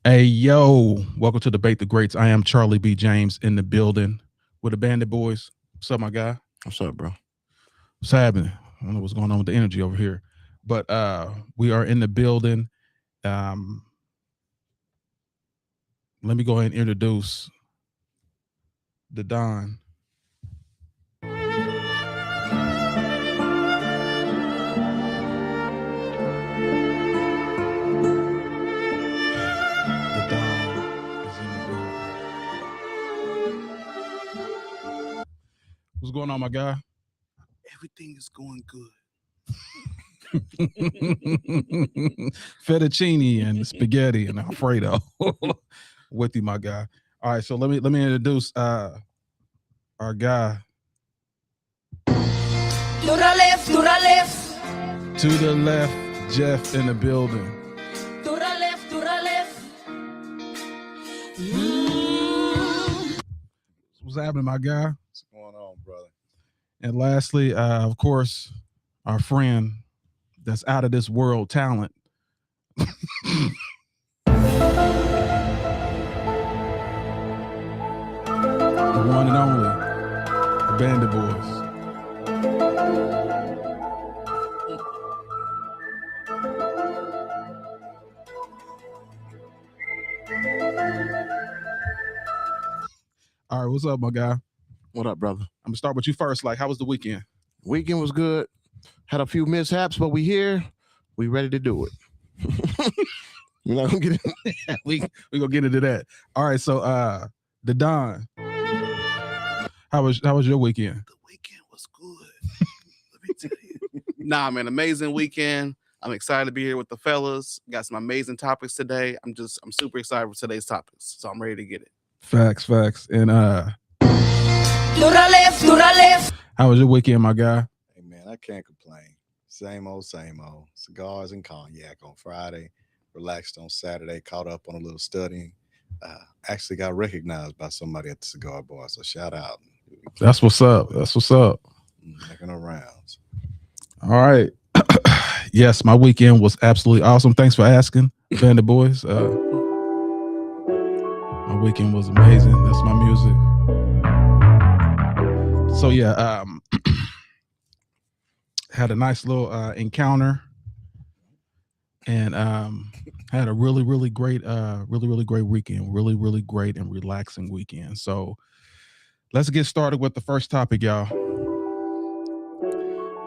Hey, yo, welcome to Debate the Greats. I am Charlie B. James in the building with the Bandit Boys. What's up, my guy? What's up, bro? What's happening? I don't know what's going on with the energy over here, but we are in the building. Um, Let me go ahead and introduce the Don. The Don is in the building. What's going on, my guy? Everything is going good. Fettuccine and spaghetti and Alfredo with you, my guy. All right, so let me introduce our guy. To the left, to the left. To the left, Jeff in the building. To the left, to the left. What's happening, my guy? What's going on, brother? And lastly, of course, our friend that's out of this world talent. The one and only, the Bandit Boys. All right, what's up, my guy? What up, brother? I'm gonna start with you first. Like, how was the weekend? Weekend was good. Had a few mishaps, but we here. We ready to do it. We're not gonna get it. we gonna get into that. All right, so the Don. How was your weekend? The weekend was good. Let me tell you. Nah, man, amazing weekend. I'm excited to be here with the fellas. Got some amazing topics today. I'm super excited for today's topics. So I'm ready to get it. Facts. And To the left, to the left. how was your weekend, my guy? Hey man, I can't complain. Same old, same old. Cigars and cognac on Friday, relaxed on Saturday, caught up on a little studying. Actually got recognized by somebody at the cigar bar, so shout out. That's what's up. Making the rounds. All right. Yes, my weekend was absolutely awesome. Thanks for asking, Bandit Boys. My weekend was amazing. That's my music. So yeah, had a nice little encounter, and had a really great, really great weekend. Really great and relaxing weekend. So let's get started with the first topic, y'all.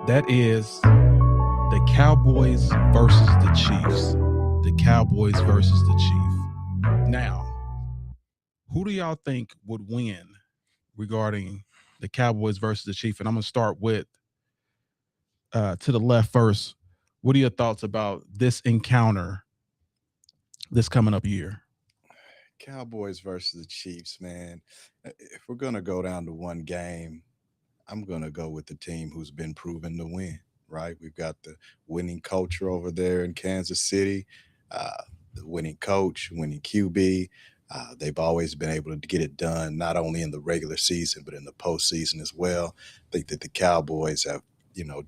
That is the Cowboys versus the Chiefs. The Cowboys versus the Chiefs. Now, who do y'all think would win regarding the Cowboys versus the Chiefs? And I'm going to start with to the left first. What are your thoughts about this encounter this coming up year? Cowboys versus the Chiefs, man. If we're gonna go down to one game, I'm gonna go with the team who's been proven to win. Right? We've got the winning culture over there in Kansas City, the winning coach, winning QB. They've always been able to get it done, not only in the regular season but in the postseason as well. I think that the Cowboys have,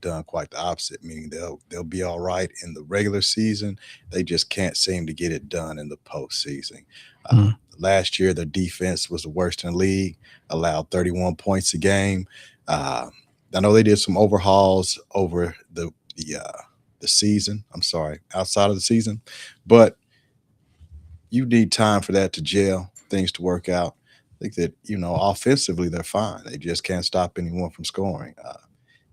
done quite the opposite, meaning they'll be all right in the regular season. They just can't seem to get it done in the postseason. Last year, their defense was the worst in the league, allowed 31 points a game. I know they did some overhauls over the season. I'm sorry, outside of the season, but you need time for that to gel, things to work out. I think that offensively they're fine. They just can't stop anyone from scoring.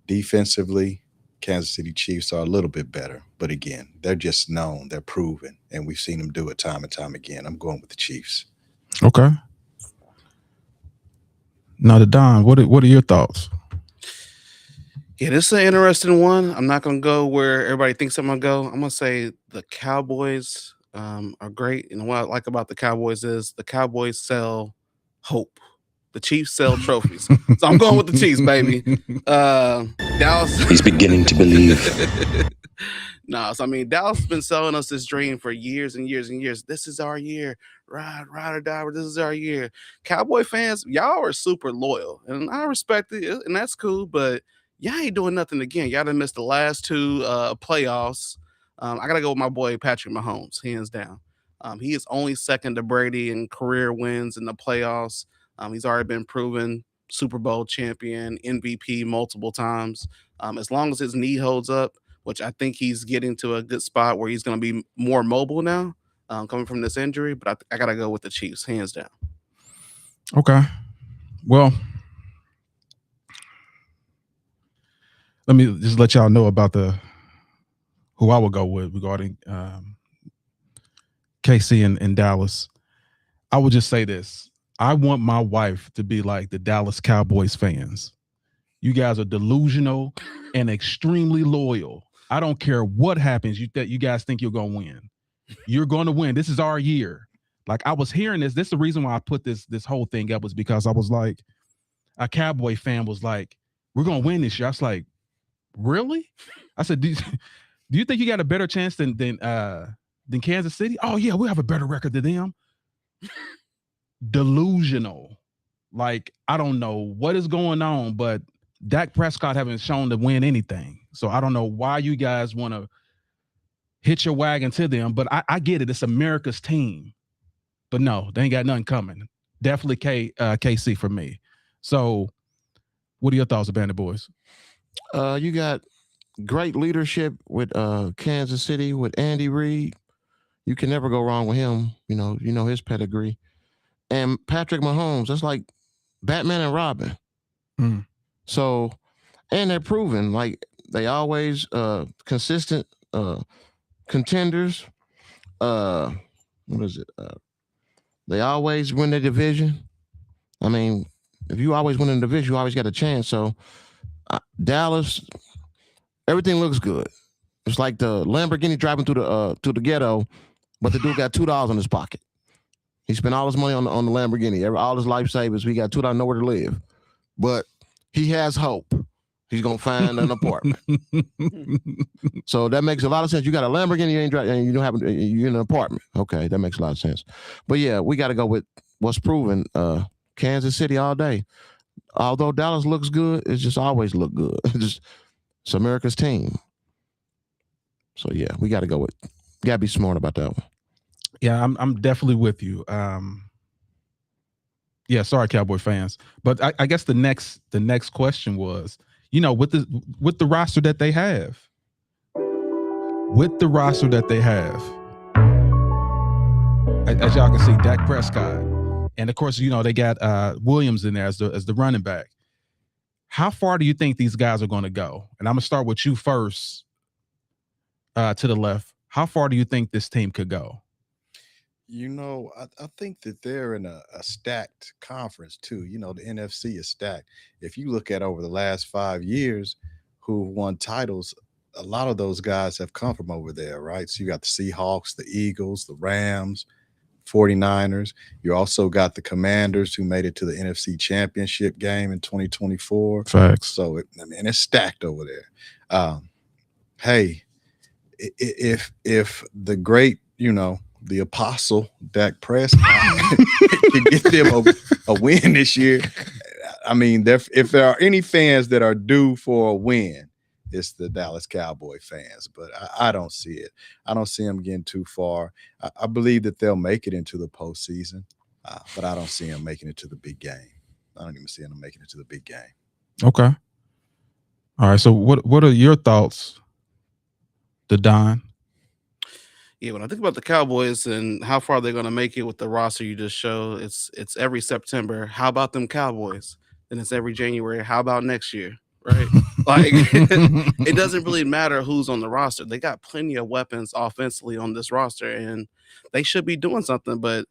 Defensively, Kansas City Chiefs are a little bit better, but again, they're just known, they're proven, and we've seen them do it time and time again. I'm going with the Chiefs. Okay. Now, the Don, what are your thoughts? Yeah, this is an interesting one. I'm not going to go where everybody thinks I'm going to go. I'm going to say the Cowboys are great. And what I like about the Cowboys is the Cowboys sell hope. The Chiefs sell trophies. So I'm going with the Chiefs, baby. Dallas. He's beginning to believe. No, so I mean, Dallas has been selling us this dream for years and years and years. This is our year. Ride or die. This is our year. Cowboy fans, y'all are super loyal. And I respect it, and that's cool. But y'all ain't doing nothing again. Y'all done missed the last two playoffs. I got to go with my boy Patrick Mahomes, hands down. He is only second to Brady in career wins in the playoffs. He's already been proven Super Bowl champion, MVP multiple times. As long as his knee holds up, which I think he's getting to a good spot where he's going to be more mobile now, coming from this injury. But I got to go with the Chiefs, hands down. Okay. Well, let me just let y'all know about who I will go with regarding KC and Dallas. I will just say this. I want my wife to be like the Dallas Cowboys fans. You guys are delusional and extremely loyal. I don't care what happens. You guys think you're going to win. You're going to win. This is our year. Like, I was hearing this. This is the reason why I put this whole thing up, was because I was like, a Cowboy fan was like, we're going to win this year. I was like, really? I said, do you think you got a better chance than Kansas City? Oh, yeah, we have a better record than them. Delusional. Like, I don't know what is going on, but Dak Prescott haven't shown to win anything. So I don't know why you guys want to hitch your wagon to them, but I get it. It's America's team. But no, they ain't got nothing coming. Definitely KC for me. So what are your thoughts, Bandit Boys? You got great leadership with Kansas City with Andy Reid. You can never go wrong with him. You know his pedigree. And Patrick Mahomes, that's like Batman and Robin. Mm. So, and they're proven, like, they always consistent contenders. What is it? They always win the division. I mean, if you always win in the division, you always got a chance. So, Dallas, everything looks good. It's like the Lamborghini driving through the ghetto, but the dude got $2 in his pocket. He spent all his money on the Lamborghini. All his life savings. We got $2, nowhere to live, but he has hope. He's gonna find an apartment. So that makes a lot of sense. You got a Lamborghini, you ain't driving, and you don't have, you're in an apartment. Okay, that makes a lot of sense. But yeah, we got to go with what's proven. Kansas City all day. Although Dallas looks good, it's just always look good. It's America's team. So yeah, we got to go with. Got to be smart about that one. Yeah, I'm definitely with you. Yeah, sorry, Cowboy fans, but I guess the next question was, with the roster that they have, as y'all can see, Dak Prescott, and of course, they got Williams in there as the running back. How far do you think these guys are going to go? And I'm gonna start with you first, to the left. How far do you think this team could go? I think that they're in a stacked conference too. The NFC is stacked. If you look at over the last 5 years, who won titles, a lot of those guys have come from over there, right? So you got the Seahawks, the Eagles, the Rams, 49ers. You also got the Commanders, who made it to the NFC Championship game in 2024. Facts. So it's stacked over there. Hey, if the great, the apostle Dak Prescott can get them a win this year, I mean, if there are any fans that are due for a win, it's the Dallas Cowboy fans. But I don't see it. I don't see them getting too far. I believe that they'll make it into the postseason, but I don't see them making it to the big game. I don't even see them making it to the big game. Okay. All right. So what are your thoughts, Don? Yeah, when I think about the Cowboys and how far they're going to make it with the roster you just showed, it's every September. How about them Cowboys? Then it's every January. How about next year? Right? Like, it doesn't really matter who's on the roster. They got plenty of weapons offensively on this roster, and they should be doing something. But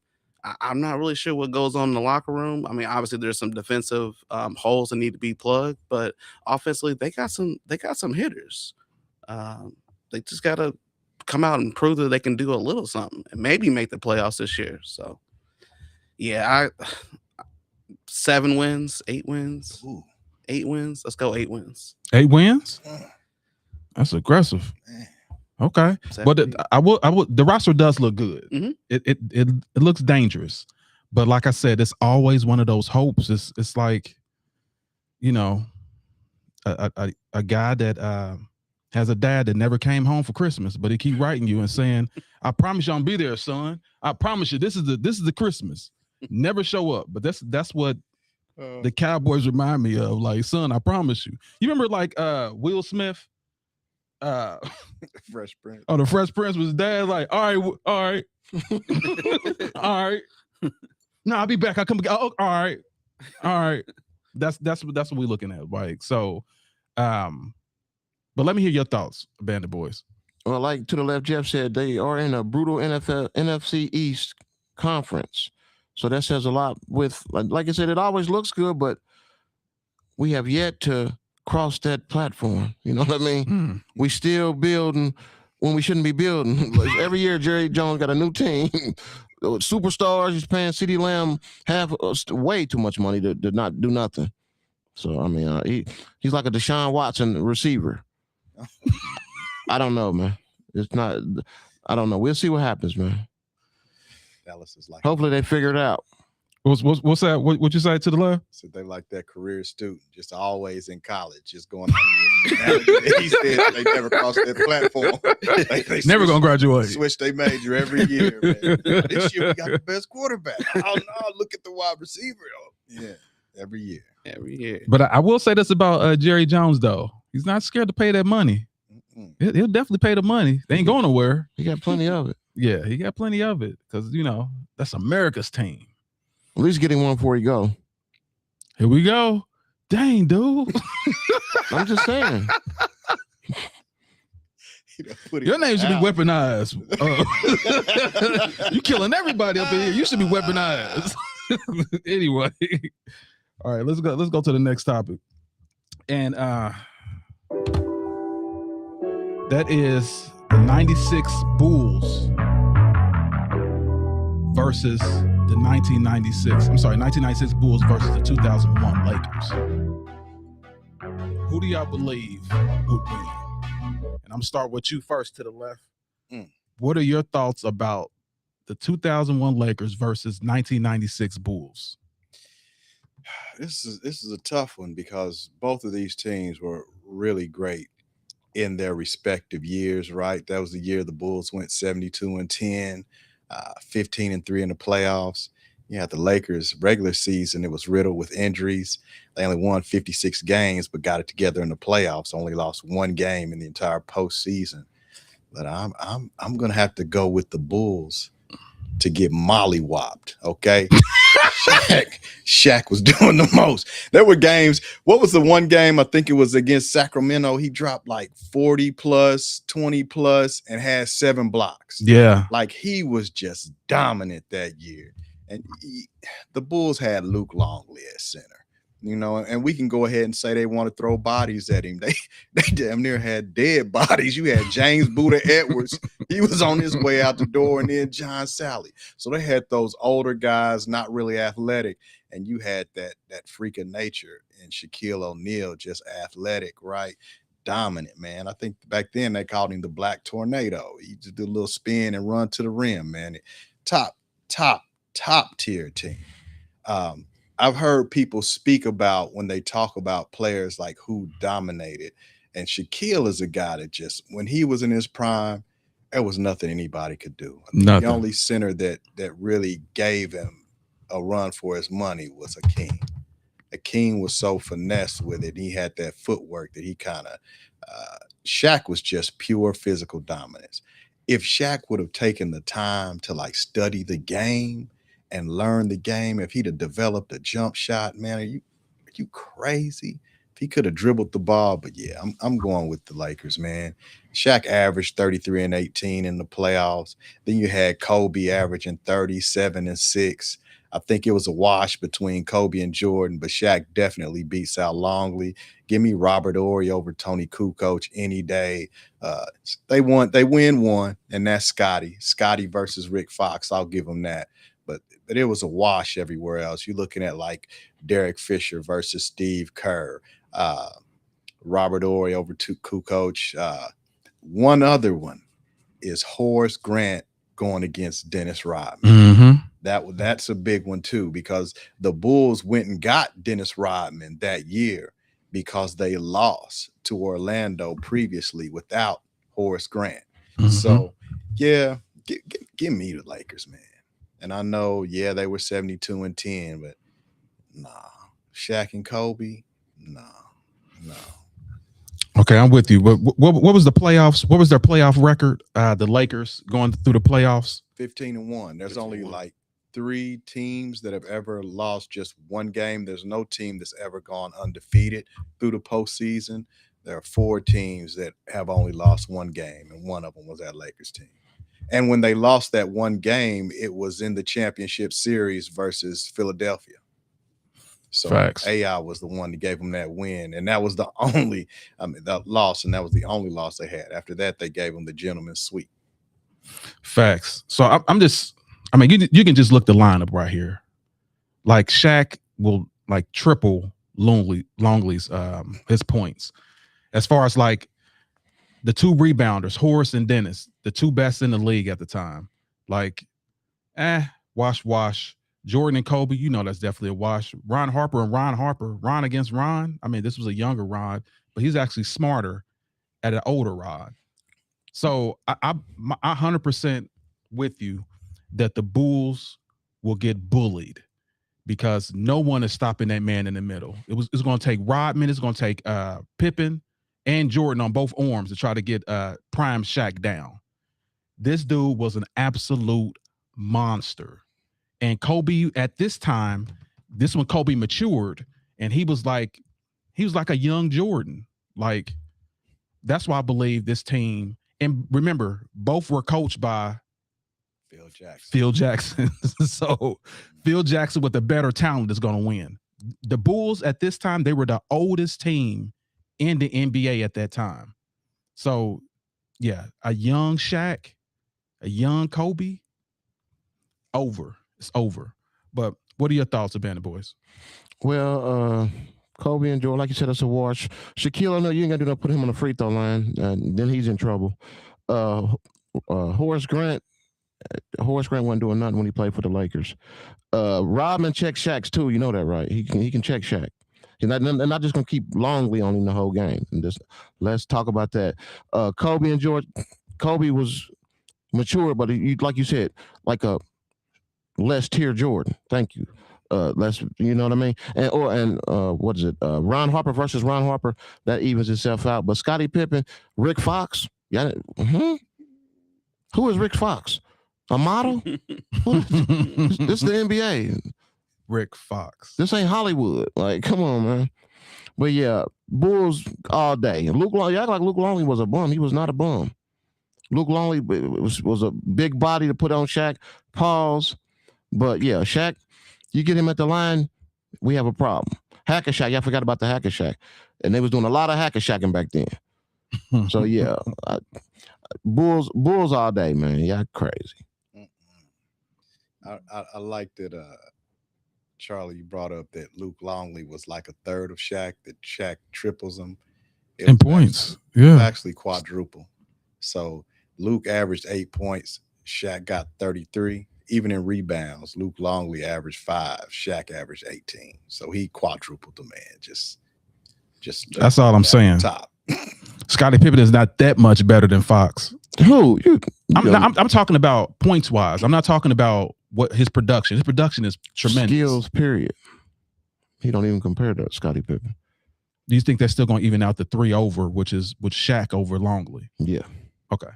I'm not really sure what goes on in the locker room. I mean, obviously there's some defensive holes that need to be plugged, but offensively they got some hitters. They just got to come out and prove that they can do a little something and maybe make the playoffs this year. So, yeah, 7 wins, 8 wins, 8 wins. Let's go 8 wins. 8 wins? That's aggressive. Okay, but I will. The roster does look good. Mm-hmm. It looks dangerous, but like I said, it's always one of those hopes. It's like, a guy that has a dad that never came home for Christmas, but he keep writing you and saying, "I promise you, I'm be there, son. I promise you, this is the Christmas." Never show up, but that's what the Cowboys remind me of. Like, son, I promise you. You remember like Will Smith? Fresh Prince. Oh, the Fresh Prince was dad. Like, all right, all right. No, I'll be back. I'll come. Oh, all right. That's what we're looking at. Like, so, but let me hear your thoughts, Bandit Boys. Well, like to the left, Jeff said they are in a brutal NFC East conference, so that says a lot. With like I said, it always looks good, but we have yet to cross that platform. You know what I mean? We still building when we shouldn't be building. Every year, Jerry Jones got a new team. Superstars. He's paying CeeDee Lamb way too much money to not do nothing. So I mean, he's like a Deshaun Watson receiver. I don't know, man. It's not. I don't know. We'll see what happens, man. Dallas is like. Hopefully they figure it out. What's that? What you say to the left? So they like that career student, just always in college, just going. He said they never crossed that platform. They Never gonna graduate. Switch their major every year. Man. This year we got the best quarterback. Oh no! Look at the wide receiver. Yeah, every year. But I will say this about Jerry Jones though. He's not scared to pay that money. He'll definitely pay the money. They ain't going nowhere. He got plenty of it. Yeah, he got plenty of it because that's America's team. At least getting one before he go. Here we go. Dang, dude. I'm just saying. Your name should be weaponized. You killing everybody up in here. You should be weaponized. Anyway. All right, let's go to the next topic. And that is the 96 Bulls versus the 1996 Bulls versus the 2001 Lakers. Who do y'all believe would win? And I'm start with you first to the left. What are your thoughts about the 2001 Lakers versus 1996 Bulls? This is a tough one because both of these teams were really great in their respective years, right? That was the year the Bulls went 72-10. 15-3 in the playoffs. Yeah, the Lakers regular season, it was riddled with injuries. They only won 56 games, but got it together in the playoffs. Only lost one game in the entire postseason. But I'm gonna have to go with the Bulls to get mollywopped. Okay, Shaq was doing the most. There were games. What was the one game? I think it was against Sacramento. He dropped like 40 plus, 20 plus, and had 7 blocks. Yeah, like he was just dominant that year. And the Bulls had Luke Longley at center. And we can go ahead and say they want to throw bodies at him. They damn near had dead bodies. You had James Buddha Edwards. He was on his way out the door, and then John Sally. So they had those older guys, not really athletic, and you had that freak of nature in Shaquille O'Neal, just athletic, right? Dominant, man. I think back then they called him the Black Tornado. He just did a little spin and run to the rim, man. Top tier team. I've heard people speak about when they talk about players like who dominated, and Shaquille is a guy that just, when he was in his prime, there was nothing anybody could do. The only center that really gave him a run for his money was Hakeem. Hakeem was so finessed with it. He had that footwork that he kind of, Shaq was just pure physical dominance. If Shaq would have taken the time to like study the game and learn the game, if he'd have developed a jump shot, man, are you crazy? If he could have dribbled the ball, but yeah, I'm going with the Lakers, man. Shaq averaged 33 and 18 in the playoffs. Then you had Kobe averaging 37 and 6. I think it was a wash between Kobe and Jordan, but Shaq definitely beats out Longley. Give me Robert Horry over Tony Kukoc any day. They win one, and that's Scotty. Scotty versus Rick Fox. I'll give them that. But it was a wash everywhere else. You're looking at like Derek Fisher versus Steve Kerr, Robert Horry over to Kukoc. One other one is Horace Grant going against Dennis Rodman. Mm-hmm. That's a big one too, because the Bulls went and got Dennis Rodman that year. because they lost to Orlando previously without Horace Grant. Mhm. So, yeah, give me the Lakers, man. And I know, yeah, they were 72-10, but nah. Shaq and Kobe, no. Okay, I'm with you. But what was the playoffs? What was their playoff record? The Lakers going through the playoffs. 15-1. There's only 15-1. like 3 teams that have ever lost just one game. There's no team that's ever gone undefeated through the postseason. There are 4 teams that have only lost one game, and one of them was that Lakers team. And when they lost that one game, it was in the championship series versus Philadelphia. So Facts. AI was the one that gave them that win, and that was the only, that loss, and that was the only loss they had. After that, they gave them the gentleman's sweep. Facts. So I'm just, I mean, you can just look the lineup right here. Like Shaq will like triple Longley's his points. As far as like the 2 rebounders, Horace and Dennis, the 2 best in the league at the time. Like, wash. Jordan and Kobe, you know that's definitely a wash. Ron Harper and Ron Harper. Ron against Ron. I mean, this was a younger Ron, but he's actually smarter at an older Ron. So I 100% with you that the Bulls will get bullied because no one is stopping that man in the middle. It's going to take Rodman. It's going to take Pippen and Jordan on both arms to try to get prime Shaq down. This dude was an absolute monster. And Kobe at this time, this when Kobe matured, and he was like a young Jordan. Like, that's why I believe this team, and remember, both were coached by Phil Jackson. So Phil Jackson with the better talent is going to win. The Bulls at this time, they were the oldest team in the NBA at that time. So yeah, a young Shaq, a young Kobe, it's over. But what are your thoughts, Abandon Boys? Well, Kobe and Jordan, like you said, it's a wash. Shaquille, I know you ain't gonna do nothing, put him on the free throw line, then he's in trouble. Horace Grant wasn't doing nothing when he played for the Lakers. Rodman checked Shaq's too. You know that, right? He can check Shaq. They're not just gonna keep Longley on him the whole game. And just let's talk about that. Kobe and George. Kobe was mature, but he, like you said, like a less tier Jordan. Thank you. Less, you know what I mean? And what is it? Ron Harper versus Ron Harper, that evens itself out. But Scottie Pippen, Rick Fox, yeah. Who is Rick Fox? A model? This is the NBA. Rick Fox. This ain't Hollywood. Like, come on, man. But yeah, Bulls all day. And you act like Luke Longley was a bum. He was not a bum. Luke Longley was a big body to put on Shaq. Pause. But yeah, Shaq, you get him at the line, we have a problem. Hacker Shack, y'all forgot about the Hacker Shack. And they was doing a lot of Hacker Shacking back then. So yeah, Bulls all day, man. Y'all crazy. I like that Charlie, you brought up that Luke Longley was like a third of Shaq, that Shaq triples him. In points. Yeah. Actually quadruple. So Luke averaged 8 points. Shaq got 33. Even in rebounds, Luke Longley averaged 5. Shaq averaged 18. So he quadrupled the man. Just that's all I'm saying. Top. Scottie Pippen is not that much better than Fox. Who? I'm talking about points wise. I'm not talking about what his production. His production is tremendous. Skills, period. He don't even compare to Scottie Pippen. Do you think that's still going to even out the 3 over, which is with Shaq over Longley? Yeah. Okay.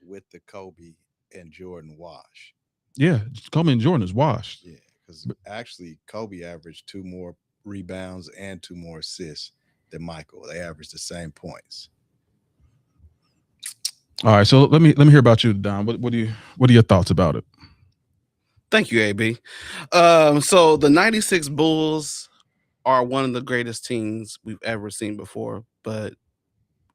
With the Kobe and Jordan wash. Yeah, Kobe and Jordan is washed. Yeah, because actually Kobe averaged 2 more rebounds and 2 more assists than Michael. They averaged the same points. All right, so let me hear about you, Don. What are your thoughts about it? Thank you, AB. So the 96 Bulls are one of the greatest teams we've ever seen before, but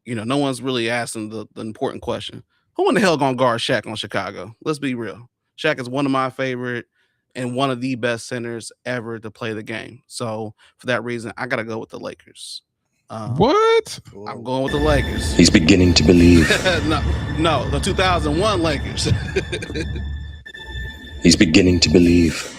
no one's really asking the important question. Who in the hell gonna guard Shaq on Chicago? Let's be real. Shaq is one of my favorite and one of the best centers ever to play the game. So for that reason, I gotta go with the Lakers. What? I'm going with the Lakers. He's beginning to believe. No, the 2001 Lakers. He's beginning to believe.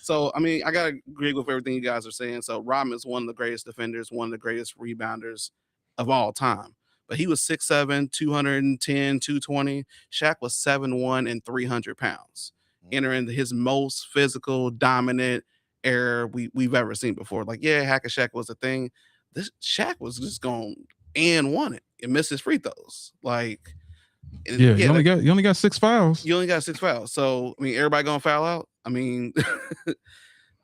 So I mean, I gotta agree with everything you guys are saying. So Rodman is one of the greatest defenders, one of the greatest rebounders of all time. But he was 6'7", 210, 220. Shaq was 7'1" and 300 pounds, entering his most physical, dominant era we've ever seen before. Like, yeah, Hack and Shaq was a thing. This Shaq was just going and won it and missed his free throws. Like, Yeah, you only got 6 fouls. You only got 6 fouls. So I mean, everybody gonna foul out. I mean,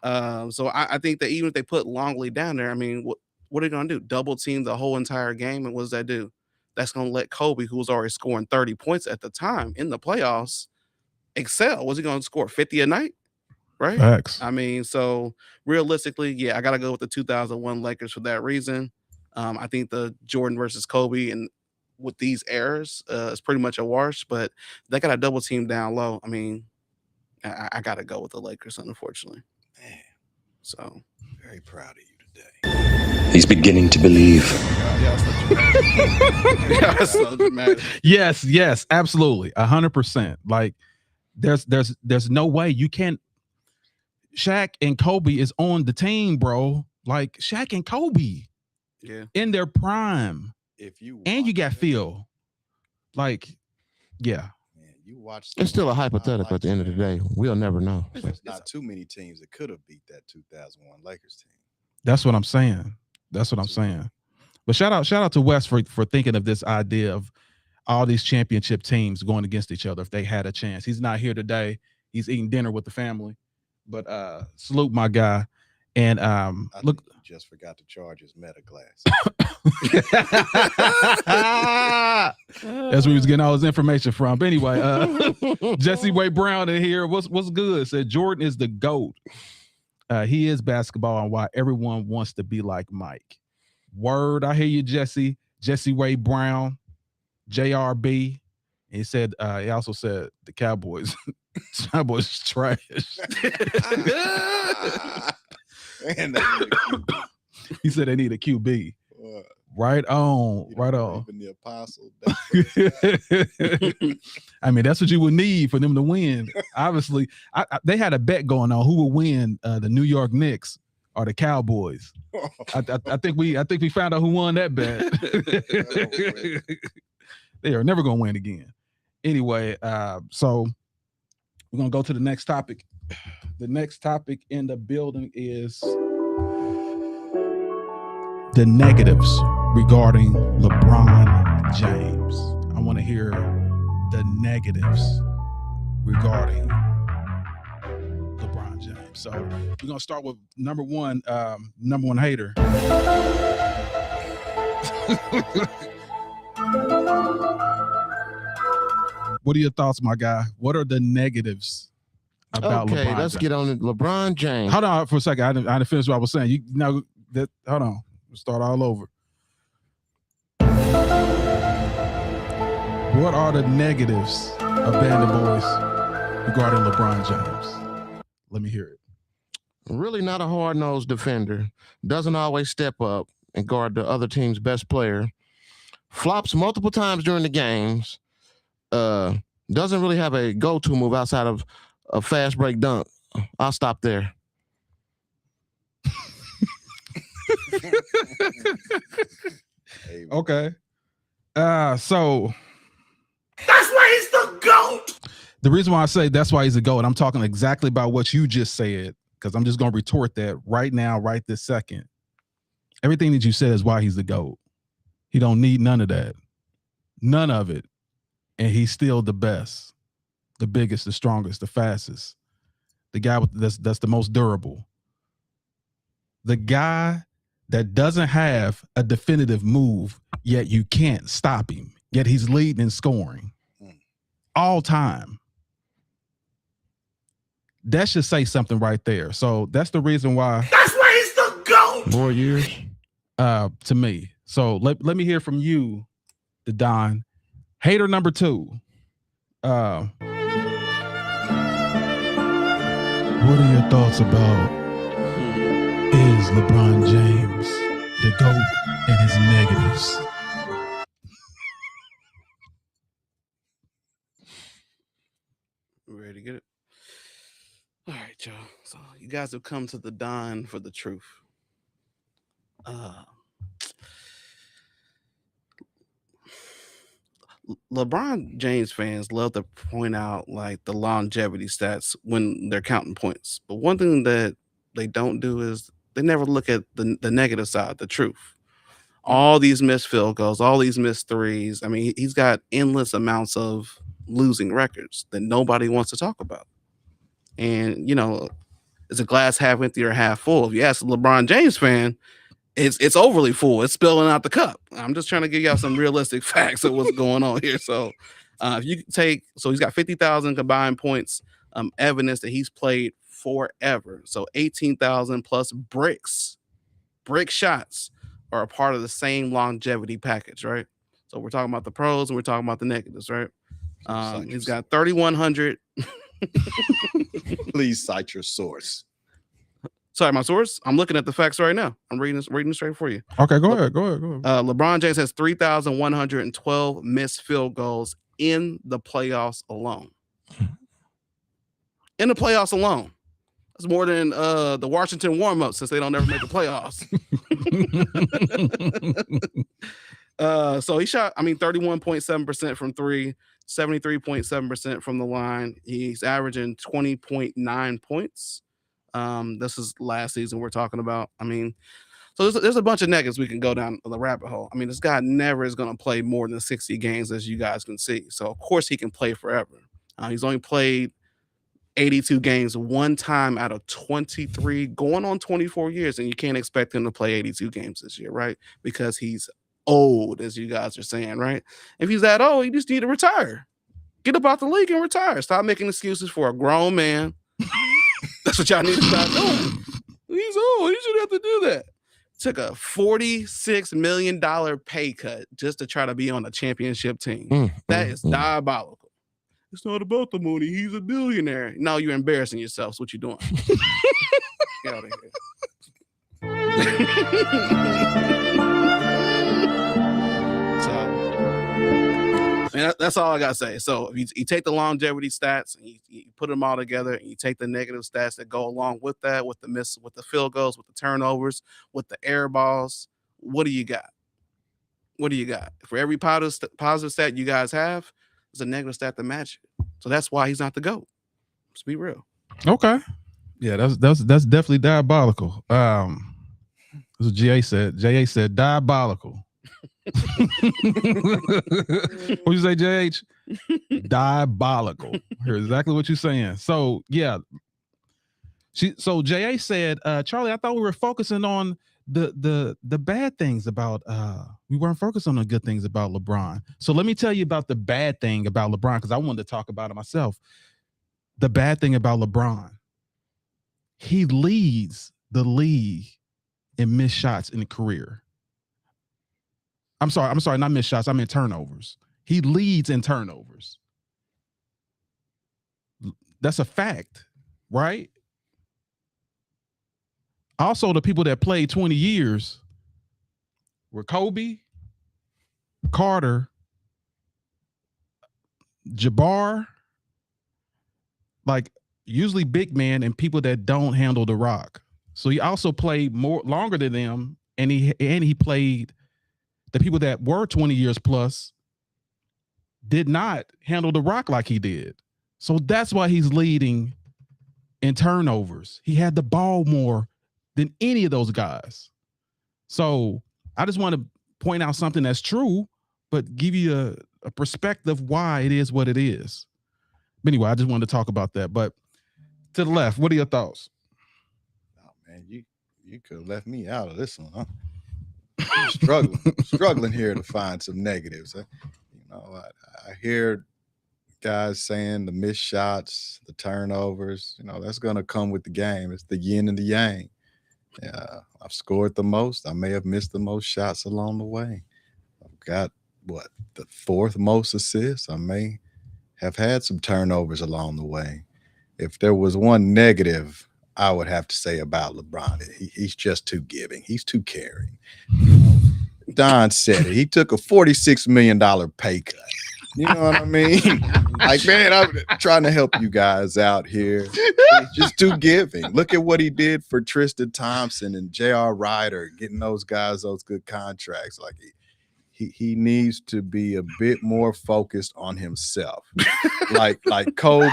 so I think that even if they put Longley down there, I mean, what are they gonna do? Double team the whole entire game, and what does that do? That's gonna let Kobe, who was already scoring 30 points at the time in the playoffs, excel. Was he gonna score 50 a night? Right? Facts. I mean, so realistically, yeah, I gotta go with the 2001 Lakers for that reason. I think the Jordan versus Kobe and with these errors is pretty much a wash, but they got a double team down low. I mean, I gotta go with the Lakers, unfortunately. Man, So very proud of you today. He's beginning to believe. yeah, so dramatic. Yes, absolutely, 100%. Like, there's no way you can't. Shaq and Kobe is on the team, bro. Like, Shaq and Kobe, Yeah, in their prime, If you and you watch got it, Phil. Like, yeah, man, you watch. It's still a some hypothetical at the end of the highlights, day. We'll never know. There's not too many teams that could have beat that 2001 Lakers team. that's what I'm saying. That's what I'm saying. But shout out to Wes for thinking of this idea of all these championship teams going against each other if they had a chance. He's not here today. He's eating dinner with the family. But salute my guy. And I look, think you just forgot to charge his meta glass. that's where he was getting all his information from. But anyway, Jesse Wade Brown in here. What's good? Said Jordan is the GOAT. He is basketball and why everyone wants to be like Mike. Word, I hear you, Jesse. Jesse Wade Brown, JRB. He said, he also said the Cowboys. Cowboys is trash. Man, that He said they need a QB. Right on, right on. Even the apostle. I mean, that's what you would need for them to win. Obviously, they had a bet going on who would win, the New York Knicks or the Cowboys. I think we found out who won that bet. They are never gonna win again. Anyway, so we're gonna go to the next topic. The next topic in the building is the negatives regarding LeBron James. I want to hear the negatives regarding LeBron James. So we're gonna start with number one hater. What are your thoughts, my guy? What are the negatives about LeBron Okay, let's James? get on it. LeBron James. Hold on for a second. I didn't finish what I was saying. You know that. Hold on. We'll start all over. What are the negatives of Bandit Boys regarding LeBron James? Let me hear it. Really not a hard-nosed defender. Doesn't always step up and guard the other team's best player. Flops multiple times during the games. Doesn't really have a go-to move outside of a fast break dunk. I'll stop there. Hey, Okay. So That's why he's the GOAT. the reason why I say that's why he's a GOAT, I'm talking exactly about what you just said, because I'm just going to retort that right now, right this second. Everything that you said is why he's the GOAT. He don't need none of that. None of it. And he's still the best, the biggest, the strongest, the fastest. The guy that's the most durable. The guy that doesn't have a definitive move, yet you can't stop him. Yet he's leading in scoring. All time. That should say something right there. So that's the reason why. That's why he's the GOAT. More years. To me. So let me hear from you, the Don. Hater number 2. What are your thoughts about is LeBron James the GOAT and his negatives? Ready to get it? All right, Joe. So you guys have come to the Don for the truth. LeBron James fans love to point out like the longevity stats when they're counting points, but one thing that they don't do is they never look at the negative side, the truth. All these missed field goals, all these missed threes. I mean, he's got endless amounts of losing records that nobody wants to talk about. And is a glass half empty or half full? If you ask a LeBron James fan, it's overly full. It's spilling out the cup. I'm just trying to give y'all some realistic facts of what's going on here. So if you take, so he's got 50,000 combined points, evidence that he's played forever. So 18,000 plus brick shots are a part of the same longevity package, right? So we're talking about the pros and we're talking about the negatives, right? He's got 3,100. Please cite your source. Sorry, my source. I'm looking at the facts right now. I'm reading straight for you. Okay, go ahead. LeBron James has 3,112 missed field goals in the playoffs alone. In the playoffs alone. That's more than the Washington warm-up since they don't ever make the playoffs. So he shot, 31.7% from three, 73.7% from the line. He's averaging 20.9 points. This is last season we're talking about. So there's a bunch of negatives we can go down the rabbit hole. This guy never is going to play more than 60 games, as you guys can see. So of course he can play forever. He's only played 82 games one time out of 23, going on 24 years, and you can't expect him to play 82 games this year, right? Because he's old, as you guys are saying, right? If he's that old, you just need to retire. Get up out the league and retire. Stop making excuses for a grown man. That's what y'all need to stop doing. He's old. You shouldn't have to do that. Took a $46 million pay cut just to try to be on a championship team. That is diabolical. It's not about the money. He's a billionaire. No, you're embarrassing yourself. That's what you're doing. Get out of here. That's all I gotta say. So if you take the longevity stats and you put them all together, and you take the negative stats that go along with that, with the field goals, with the turnovers, with the air balls, what do you got? What do you got? For every positive stat you guys have, there's a negative stat to match it. So that's why he's not the GOAT. Let's be real. Okay. Yeah, that's definitely diabolical. That's what GA said. GA said diabolical. What you say, JH? Diabolical. Hear exactly what you're saying. So yeah. So JA said, Charlie, I thought we were focusing on the bad things about we weren't focusing on the good things about LeBron. So let me tell you about the bad thing about LeBron, because I wanted to talk about it myself. The bad thing about LeBron, he leads the league in missed shots in the career. I'm sorry, not missed shots. I mean turnovers. He leads in turnovers. That's a fact, right? Also, the people that played 20 years were Kobe, Carter, Jabbar, like usually big men and people that don't handle the rock. So he also played longer than them, and he played the people that were 20 years plus did not handle the rock like he did. So that's why he's leading in turnovers. He had the ball more than any of those guys. So I just want to point out something that's true, but give you a perspective why it is what it is. But anyway, I just wanted to talk about that. But to the left, what are your thoughts? Oh man, you could have left me out of this one, huh? I'm struggling here to find some negatives. I hear guys saying the missed shots, the turnovers, that's going to come with the game. It's the yin and the yang. I've scored the most. I may have missed the most shots along the way. I've got the fourth most assists. I may have had some turnovers along the way. If there was one negative I would have to say about LeBron, he's just too giving. He's too caring. Don said it. He took a $46 million pay cut. You know what I mean? Like, man, I'm trying to help you guys out here. He's just too giving. Look at what he did for Tristan Thompson and J.R. Ryder, getting those guys those good contracts. Like, he needs to be a bit more focused on himself. like Kobe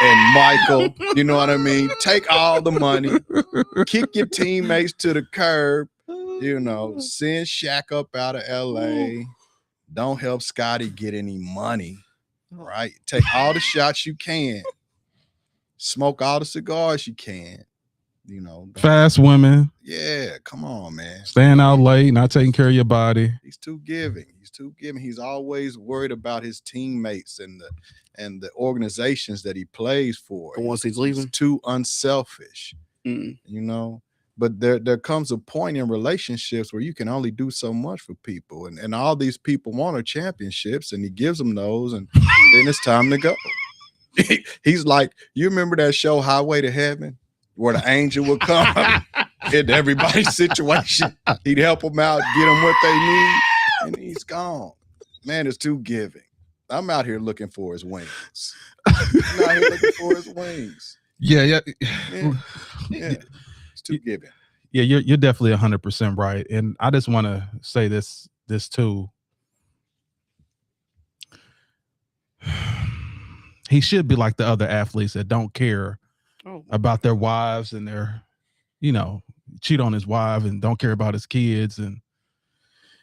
and Michael, you know what I mean? Take all the money, kick your teammates to the curb, you know, send Shaq up out of LA. Don't help Scotty get any money, right? Take all the shots you can, smoke all the cigars you can, you know. Fast women. Yeah, come on, man. Staying out late, not taking care of your body. He's too giving. He's too giving. He's always worried about his teammates and the organizations that he plays for. And once he's leaving, too unselfish, you know. But there comes a point in relationships where you can only do so much for people, and all these people want championships, and he gives them those, and then it's time to go. He's like, you remember that show Highway to Heaven, where the angel would come in everybody's situation. He'd help them out, get them what they need, and he's gone. Man, it's too giving. I'm out here looking for his wings. I'm out here looking for his wings. Yeah. It's too giving. Yeah, you're definitely 100% right. And I just want to say this too. He should be like the other athletes that don't care about their wives and their, you know, cheat on his wife and don't care about his kids. And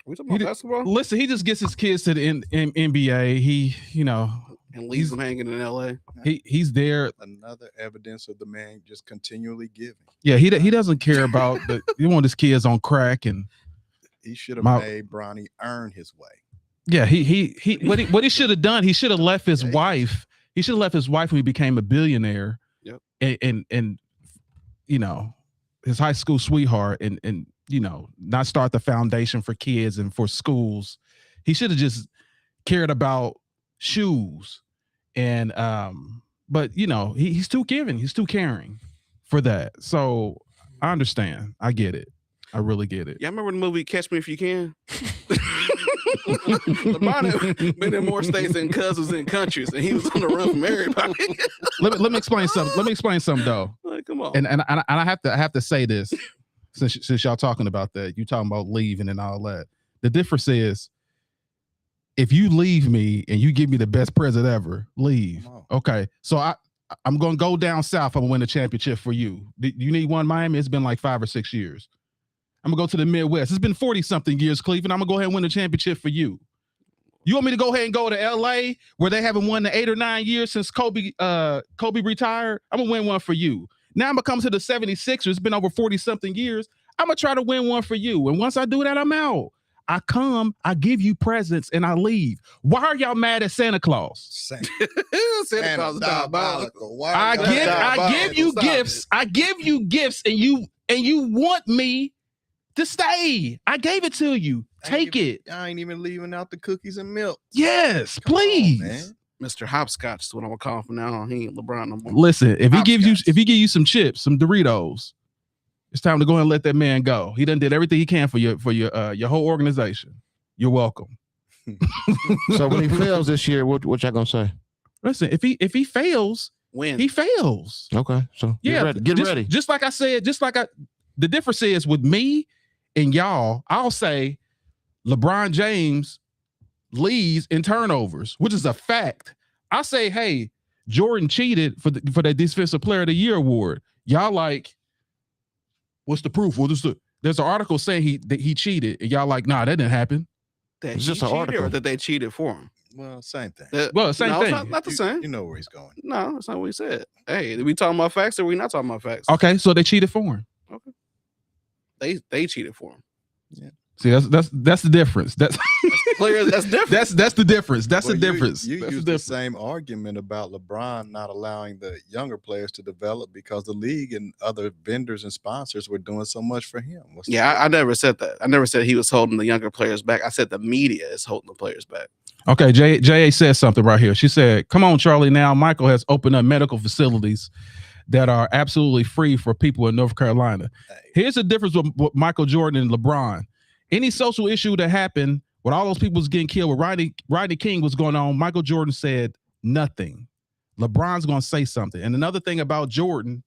we talking about basketball? Listen, he just gets his kids to the NBA. He, you know, and leaves them hanging in LA. He's there. Another evidence of the man just continually giving. Yeah, he doesn't care about the. You want his kids on crack, and he should have made Bronny earn his way. Yeah, he what he should have done. He should have left his wife. He should have left his wife when he became a billionaire. Yep. And you know, his high school sweetheart, and you know, not start the foundation for kids and for schools. He should have just cared about shoes. And but you know, he's too giving, he's too caring for that. So I understand. I get it. I really get it. Yeah, I remember the movie Catch Me If You Can. LeBron had been in more states than cousins and countries, and he was on the run from everybody. let me explain something. Let me explain something though. Like, come on. And I have to say this since y'all talking about that. You talking about leaving and all that. The difference is, if you leave me and you give me the best present ever, leave. Okay. So I'm going to go down south. I'm going to win a championship for you. You need one, Miami? It's been like 5 or 6 years. I'm going to go to the Midwest. It's been 40-something years, Cleveland. I'm going to go ahead and win a championship for you. You want me to go ahead and go to L.A. where they haven't won the 8 or 9 years since Kobe retired? I'm going to win one for you. Now I'm going to come to the 76ers. It's been over 40-something years. I'm going to try to win one for you. And once I do that, I'm out. I come, I give you presents, and I leave. Why are y'all mad at Santa Claus? Santa Claus is diabolical. I give you gifts. I give you gifts, and you want me to stay. I gave it to you. Take it. I ain't even leaving out the cookies and milk. Yes, please. On, man. Mr. Hopscotch is what I'm gonna call him from now on. He ain't LeBron no more. Listen, if he give you some chips, some Doritos, it's time to go and let that man go. He done did everything he can for your whole organization. You're welcome. So when he fails this year, what y'all gonna say? Listen, if he fails, he fails. Okay, so get ready. Just like I said, the difference is with me and y'all, I'll say LeBron James leads in turnovers, which is a fact. I say, hey, Jordan cheated for that Defensive Player of the Year award. Y'all like, what's the proof? There's an article saying he cheated, and y'all like, nah, that didn't happen. That it's just an article, or that they cheated for him. Well, same thing. Same thing. Not the same. You know where he's going. No, that's not what he said. Hey, are we talking about facts or are we not talking about facts? Okay, so they cheated for him. Okay. They cheated for him. Yeah. See, that's the difference. That's players. That's different. That's the difference. That's the difference. You use the same argument about LeBron not allowing the younger players to develop because the league and other vendors and sponsors were doing so much for him. I never said that. I never said he was holding the younger players back. I said the media is holding the players back. Okay, J.A. says something right here. She said, come on, Charlie, now Michael has opened up medical facilities that are absolutely free for people in North Carolina. Here's the difference with Michael Jordan and LeBron. Any social issue that happened When all those people was getting killed, when Rodney King was going on, Michael Jordan said nothing. LeBron's going to say something. And another thing about Jordan,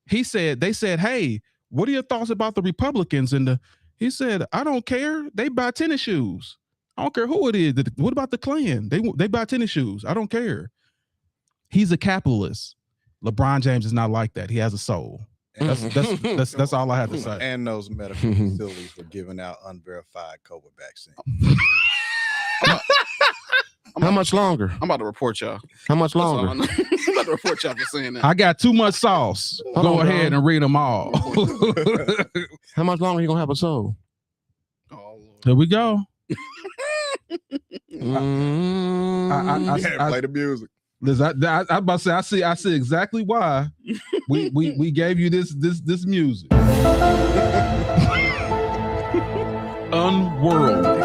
they said, hey, what are your thoughts about the Republicans? And he said, I don't care. They buy tennis shoes. I don't care who it is. What about the Klan? They buy tennis shoes. I don't care. He's a capitalist. LeBron James is not like that. He has a soul. That's all I have to say. And those medical facilities were giving out unverified COVID vaccine. How much longer? I'm about to report y'all. How much That's all I longer? know. I'm about to report y'all for saying that. I got too much sauce. Hold Go on, ahead dog. and read them all. How much longer you gonna have a soul? Oh, Lord. Here we go. Play the music. Listen, I'm about to say I see exactly why we gave you this music. Unworldly.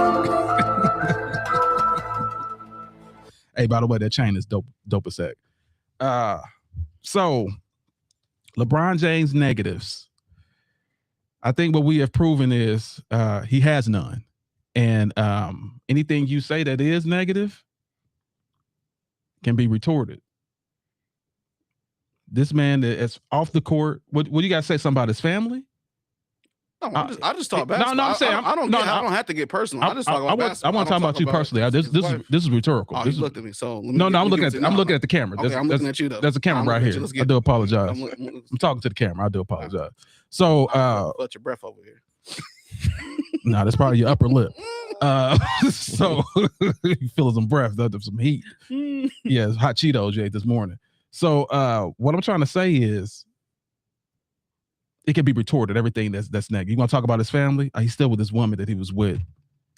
Hey, by the way, that chain is dope as heck. So LeBron James negatives. I think what we have proven is he has none. And anything you say that is negative can be retorted. This man is off the court. What you got to say? Something about his family? No, I just talk no, basketball. I'm saying I don't have to get personal. I just talk about basketball. I want to talk about you personally. This is rhetorical. Oh, this you looked at me. So I'm looking at the camera. Okay, I'm looking at you though. There's a camera right here. I do apologize. I'm talking to the camera. I do apologize. So let your breath over here. No, that's probably your upper lip. So you feel some breath, some heat. Yeah, it's hot Cheetos you ate this morning. So what I'm trying to say is it can be retorted, everything that's negative. You want to talk about his family? He's still with this woman that he was with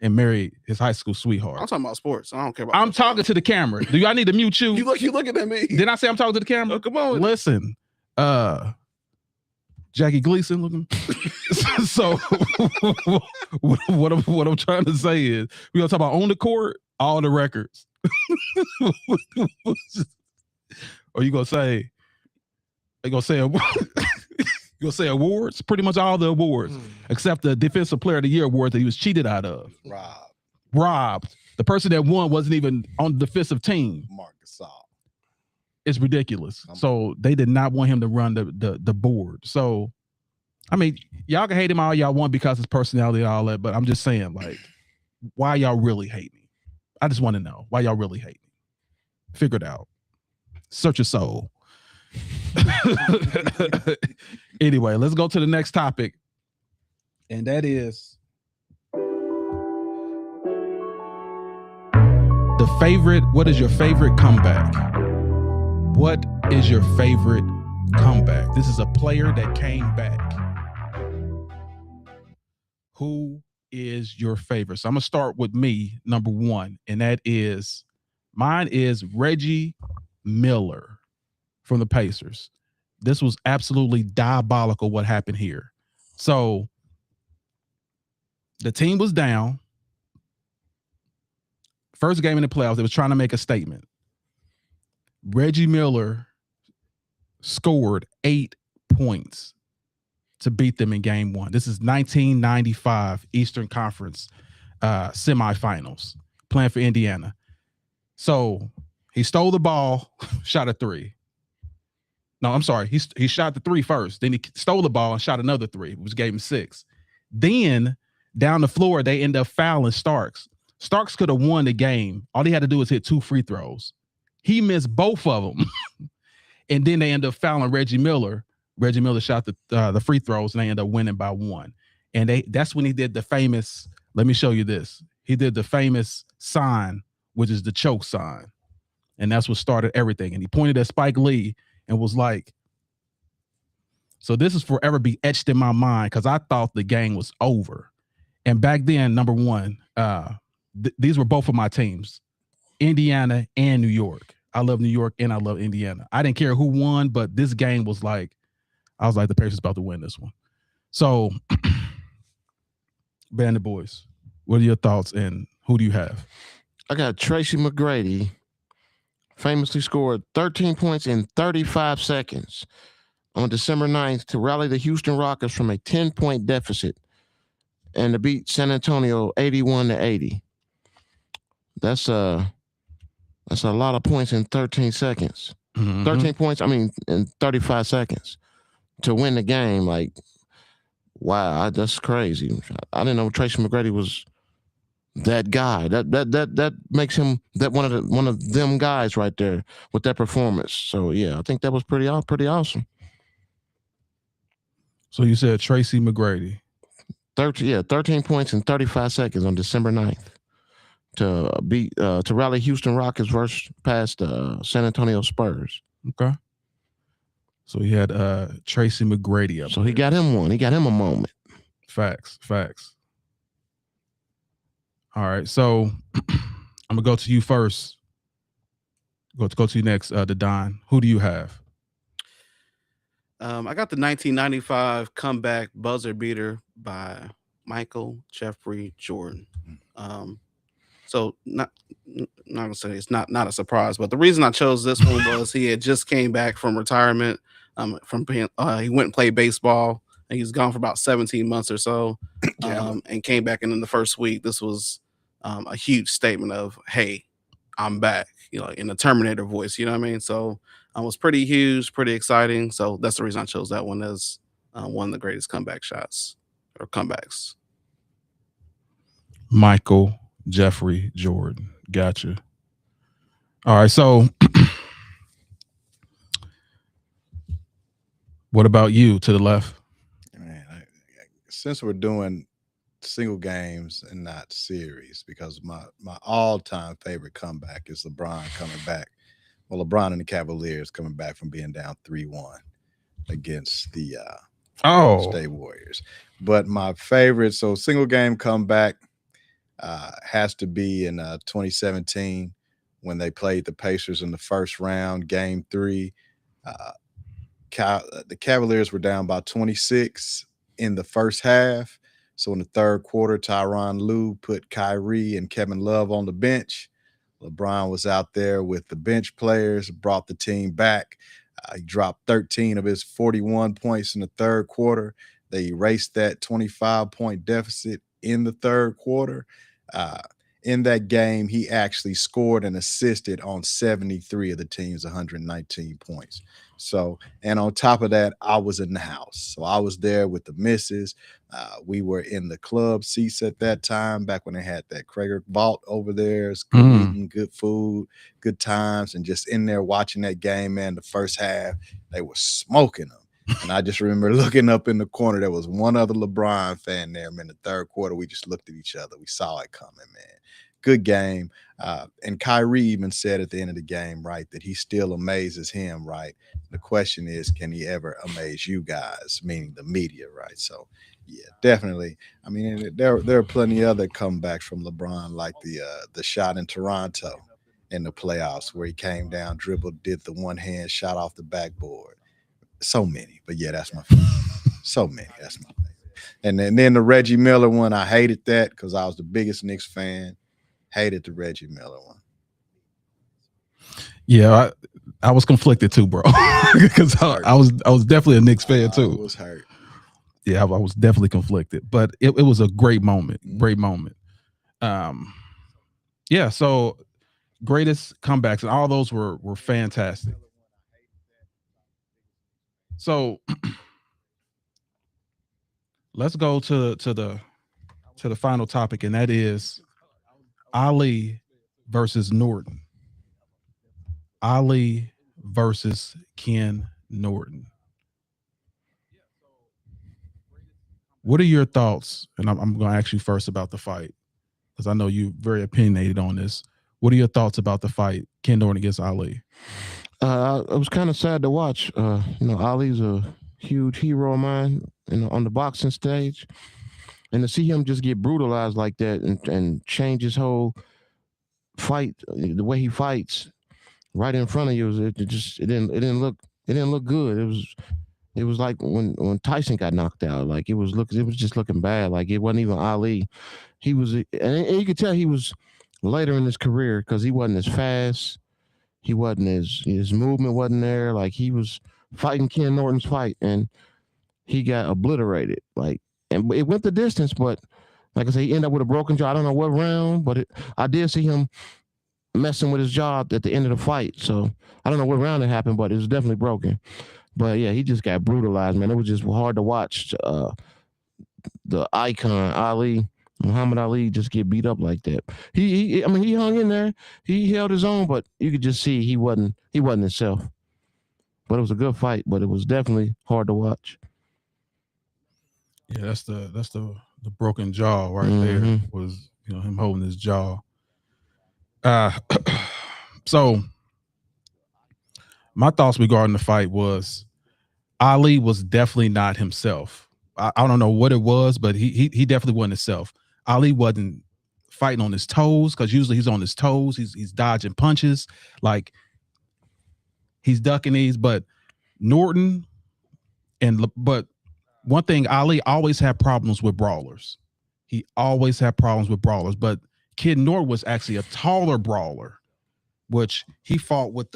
and married his high school sweetheart. I'm talking about sports. I don't care about I'm talking to the camera. Do I need to mute you? You looking at me. Didn't I say I'm talking to the camera? Oh, come on. Listen, Jackie Gleason looking. So what I'm trying to say is we're gonna talk about on the court, all the records. Or you gonna say you'll say awards, pretty much all the awards, except the Defensive Player of the Year award that he was cheated out of. Robbed. The person that won wasn't even on the defensive team. Marc Gasol. It's ridiculous. So they did not want him to run the board. So, I mean, y'all can hate him all y'all want because his personality and all that, but I'm just saying, like, why y'all really hate me? I just want to know why y'all really hate me. Figure it out. Search your soul. Anyway, let's go to the next topic. And that is what is your favorite comeback? What is your favorite comeback? This is a player that came back. Who is your favorite? So I'm going to start with me, number one, and mine is Reggie Miller from the Pacers. This was absolutely diabolical what happened here. So the team was down. First game in the playoffs, they was trying to make a statement. Reggie Miller scored 8 points to beat them in game one. This is 1995 Eastern Conference semifinals, playing for Indiana. So he stole the ball, shot a three. No, I'm sorry. He shot the three first. Then he stole the ball and shot another three, which gave him 6. Then down the floor, they end up fouling Starks. Starks could have won the game. All he had to do was hit 2 free throws. He missed both of them. And then they end up fouling Reggie Miller. Reggie Miller shot the free throws, and they end up winning by 1. And that's when he did the famous, let me show you this. He did the famous sign, which is the choke sign. And that's what started everything. And he pointed at Spike Lee and was like, so this is forever be etched in my mind because I thought the game was over. And back then, number one, these were both of my teams, Indiana and New York. I love New York and I love Indiana. I didn't care who won, but this game was like, I was like, the Pacers about to win this one. So, Bandit Boys, what are your thoughts and who do you have? I got Tracy McGrady, famously scored 13 points in 35 seconds on December 9th to rally the Houston Rockets from a 10-point deficit and to beat San Antonio 81-80. That's a lot of points in 13 seconds. Mhm. 13 points, I mean, in 35 seconds to win the game. Like, wow, that's crazy. I didn't know Tracy McGrady was that guy. That makes him that one of them guys right there with that performance. So yeah, I think that was pretty awesome. So you said Tracy McGrady. 13 points in 35 seconds on December 9th to beat to rally Houston Rockets versus past San Antonio Spurs. Okay. So he had Tracy McGrady up. So he got him one. He got him a moment. Facts. All right. So I'm gonna go to you first. Go to you next, Don. Who do you have? I got the 1995 comeback buzzer beater by Michael Jeffrey Jordan. So not gonna say it's not a surprise, but the reason I chose this one was he had just came back from retirement. From being he went and played baseball, and he was gone for about 17 months or so, and came back. And in the first week, this was a huge statement of, "Hey, I'm back," in the Terminator voice. You know what I mean? So it was pretty huge, pretty exciting. So that's the reason I chose that one as one of the greatest comeback shots or comebacks. Michael Jeffrey Jordan. Gotcha. All right. So what about you to the left? Man, since we're doing single games and not series, because my all-time favorite comeback is LeBron coming back. Well, LeBron and the Cavaliers coming back from being down 3-1 against the State Warriors. But my favorite, so single game comeback has to be in 2017 when they played the Pacers in the first round, game 3. The Cavaliers were down by 26 in the first half. So in the third quarter, Tyronn Lue put Kyrie and Kevin Love on the bench. LeBron was out there with the bench players, brought the team back. He dropped 13 of his 41 points in the third quarter. They erased that 25-point deficit in the third quarter. In that game, he actually scored and assisted on 73 of the team's 119 points. So, and on top of that, I was in the house. So I was there with the missus. We were in the club seats at that time, back when they had that Krager Vault over there. It's good eating, good food, good times, and just in there watching that game, man. The first half, they were smoking them. And I just remember looking up in the corner. There was one other LeBron fan there, man. The third quarter, we just looked at each other. We saw it coming, man. Good game. And Kyrie even said at the end of the game, right, that he still amazes him, right? The question is, can he ever amaze you guys, meaning the media, right? So, yeah, definitely. I mean, there are plenty of other comebacks from LeBron, like the shot in Toronto in the playoffs where he came down, dribbled, did the one-hand shot off the backboard. So many, but yeah, that's my favorite. So many, that's my favorite. And then the Reggie Miller one, I hated that because I was the biggest Knicks fan. Hated the Reggie Miller one. Yeah, I was conflicted too, bro, because I was definitely a Knicks fan too. I was hurt. Yeah, I was definitely conflicted, but it was a great moment. Great moment. Yeah. So greatest comebacks, and all those were fantastic. So let's go to the final topic, and that is Ali versus Norton. Ali versus Ken Norton. What are your thoughts? And I'm going to ask you first about the fight, because I know you're very opinionated on this. What are your thoughts about the fight, Ken Norton against Ali? It was kind of sad to watch. Ali's a huge hero of mine, on the boxing stage. And to see him just get brutalized like that and change his whole fight, the way he fights right in front of you, it didn't look good. It was like when Tyson got knocked out. Like it was just looking bad. Like it wasn't even Ali. He was, and you could tell he was later in his career because he wasn't as fast. He wasn't his movement wasn't there. Like he was fighting Ken Norton's fight and he got obliterated. Like, and it went the distance, but Like I say, he ended up with a broken jaw. I don't know what round, but I did see him messing with his jaw at the end of the fight. So I don't know what round it happened, but it was definitely broken. But yeah, he just got brutalized, man. It was just hard to watch the icon Ali, Muhammad Ali, just get beat up like that. I mean, he hung in there. He held his own, but you could just see he wasn't himself. But it was a good fight, but it was definitely hard to watch. Yeah, that's the broken jaw right there, was him holding his jaw. So my thoughts regarding the fight was Ali was definitely not himself. I don't know what it was, but he definitely wasn't himself. Ali wasn't fighting on his toes, because usually he's on his toes. He's dodging punches, like he's ducking these. But Norton but one thing, Ali always had problems with brawlers. He always had problems with brawlers. But Kid Norton was actually a taller brawler, which he fought with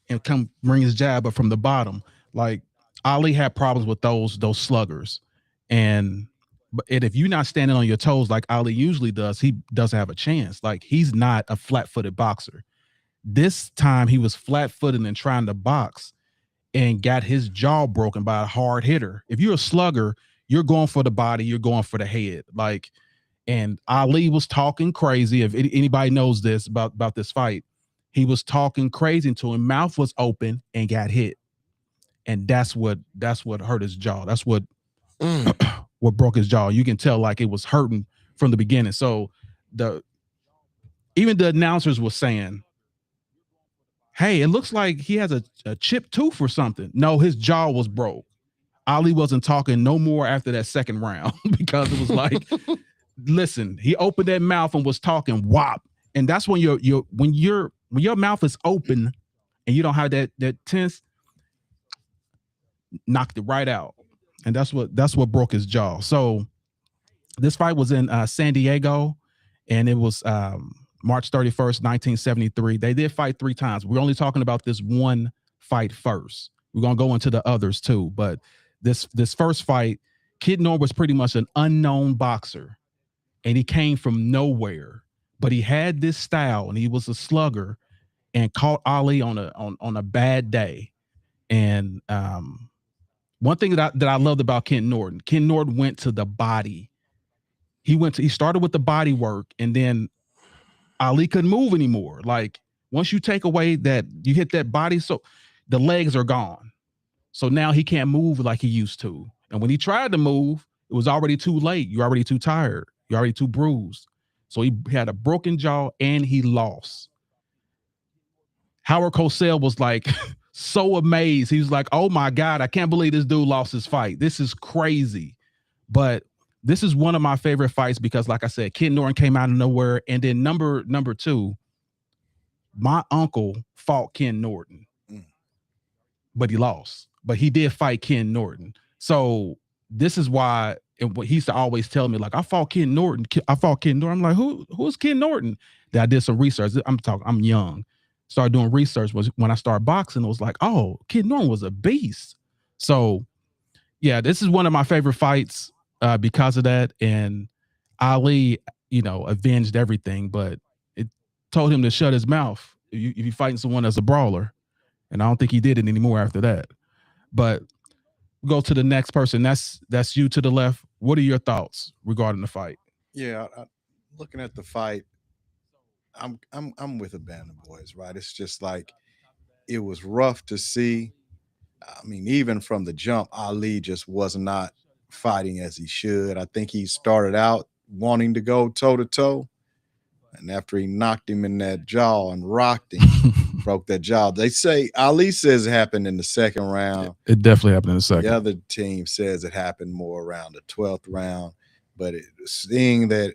and come bring his jab up from the bottom. Like Ali had problems with those sluggers. And if you're not standing on your toes like Ali usually does, he doesn't have a chance. Like, he's not a flat-footed boxer. This time he was flat-footed and trying to box and got his jaw broken by a hard hitter. If you're a slugger, you're going for the body, you're going for the head. Like, and Ali was talking crazy. If anybody knows this about this fight, he was talking crazy to him. Mouth was open and got hit. And that's what hurt his jaw. That's what what broke his jaw. You can tell, like, it was hurting from the beginning. So even the announcers were saying, hey, it looks like he has a chipped tooth or something. No, his jaw was broke. Ali wasn't talking no more after that second round because it was like, listen, he opened that mouth and was talking whop. And that's when when your mouth is open and you don't have that tense, knocked it right out. And that's what broke his jaw. So this fight was in San Diego, and it was March 31st, 1973. They did fight 3 times. We're only talking about this one fight first. We're going to go into the others too. But this first fight, Kid Norton was pretty much an unknown boxer, and he came from nowhere. But he had this style, and he was a slugger, and caught Ali on a bad day. And one thing that I loved about Ken Norton went to the body. He started with the body work, and then Ali couldn't move anymore. Like, once you take away that, you hit that body, so the legs are gone. So now he can't move like he used to. And when he tried to move, it was already too late. You're already too tired. You're already too bruised. So he had a broken jaw and he lost. Howard Cosell was like so amazed. He was like, oh my God, I can't believe this dude lost his fight. This is crazy. But this is one of my favorite fights because, like I said, Kid Norton came out of nowhere. And then number 2, my uncle fought Ken Norton, but he lost. But he did fight Ken Norton. So this is why, and what he used to always tell me, like, I fought Ken Norton. I'm like, who's Ken Norton? Then I did some research. I'm young. Started doing research. Was when I started boxing, it was like, oh, Kid Norton was a beast. So yeah, this is one of my favorite fights because of that. And Ali, avenged everything, but it told him to shut his mouth if you're fighting someone as a brawler. And I don't think he did it anymore after that. But we'll go to the next person. That's you to the left. What are your thoughts regarding the fight? Yeah, looking at the fight, I'm with the Band of Boys, right? It's just like, it was rough to see. I mean, even from the jump, Ali just was not fighting as he should. I think he started out wanting to go toe to toe, and after he knocked him in that jaw and rocked him, broke that jaw. They say, Ali says it happened in the second round. It definitely happened in the second. The other team says it happened more around the 12th round, but seeing that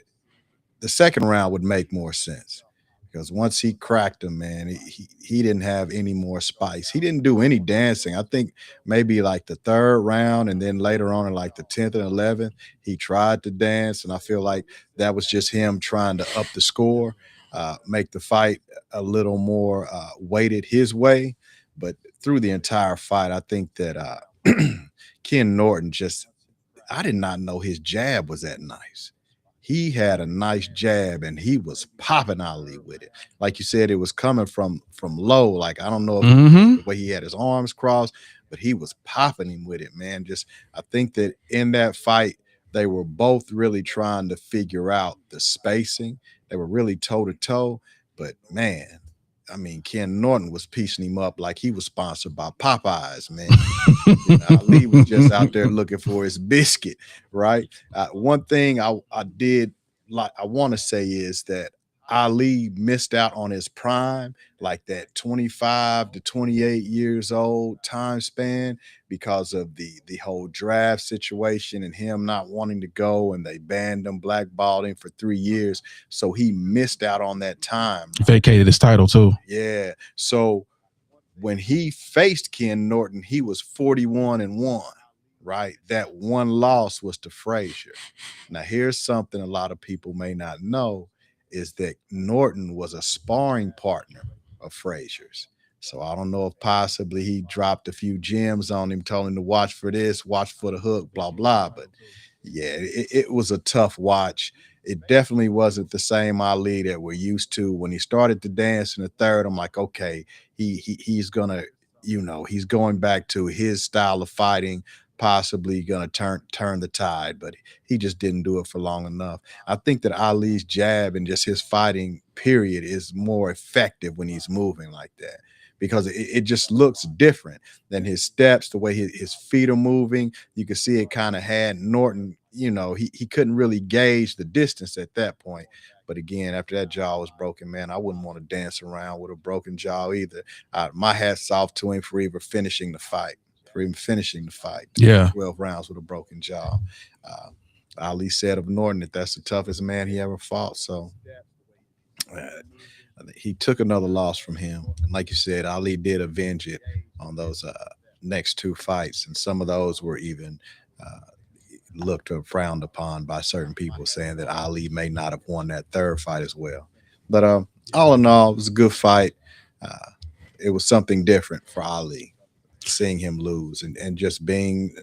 the second round would make more sense, because once he cracked him, man, he didn't have any more spice. He didn't do any dancing. I think maybe like the 3rd round, and then later on in like the 10th and 11th, he tried to dance, and I feel like that was just him trying to up the score, make the fight a little more weighted his way. But through the entire fight, I think that Ken Norton just I did not know his jab was that nice. He had a nice jab and he was popping Ali with it. Like you said, it was coming from low. Like I don't know if Mhm. the way he had his arms crossed, but he was popping him with it, man. Just I think that in that fight, they were both really trying to figure out the spacing. They were really toe to toe, but man, I mean, Ken Norton was piecing him up like he was sponsored by Popeyes, man. Ali was just out there looking for his biscuit, right? One thing I did like I want to say is that Ali missed out on his prime, like that 25 to 28 years old time span, because of the whole draft situation and him not wanting to go, and they banned him, blackballed him for 3 years. So he missed out on that time. Vacated his title too. Yeah. So when he faced Ken Norton, he was 41-1, right? That one loss was to Frazier. Now, here's something a lot of people may not know is that Norton was a sparring partner of Frazier's. So I don't know if possibly he dropped a few gems on him, told him to watch for this, watch for the hook, blah, blah. But yeah, it was a tough watch. It definitely wasn't the same Ali that we're used to. When he started to dance in the third, I'm like, okay, he's gonna, he's going back to his style of fighting, possibly gonna turn the tide, but he just didn't do it for long enough. I think that Ali's jab and just his fighting period is more effective when he's moving like that, because it just looks different than his steps, the way his feet are moving. You can see it kind of had Norton, he couldn't really gauge the distance at that point. But again, after that jaw was broken, man, I wouldn't want to dance around with a broken jaw either. My hat's off to him for even finishing the fight. Yeah. 12 rounds with a broken jaw. Ali said of Norton that that's the toughest man he ever fought. So he took another loss from him. And like you said, Ali did avenge it on those next 2 fights. And some of those were even looked or frowned upon by certain people, saying that Ali may not have won that third fight as well. But all in all, it was a good fight. It was something different for Ali, seeing him lose and just being,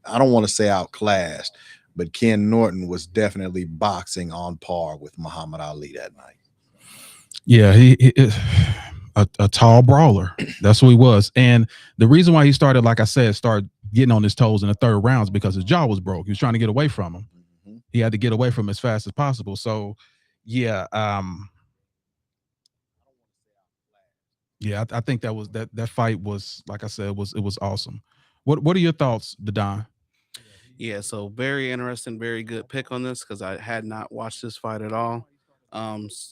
I don't want to say outclassed, but Ken Norton was definitely boxing on par with Muhammad Ali that night. Yeah, a tall brawler. That's who he was. And the reason why he started, like I said, started getting on his toes in the third round is because his jaw was broke. He was trying to get away from him. Mhm. He had to get away from him as fast as possible. So, yeah, yeah, I think that fight was, like I said, it was awesome. What are your thoughts, Dadon? Yeah, so very interesting, very good pick on this because I had not watched this fight at all.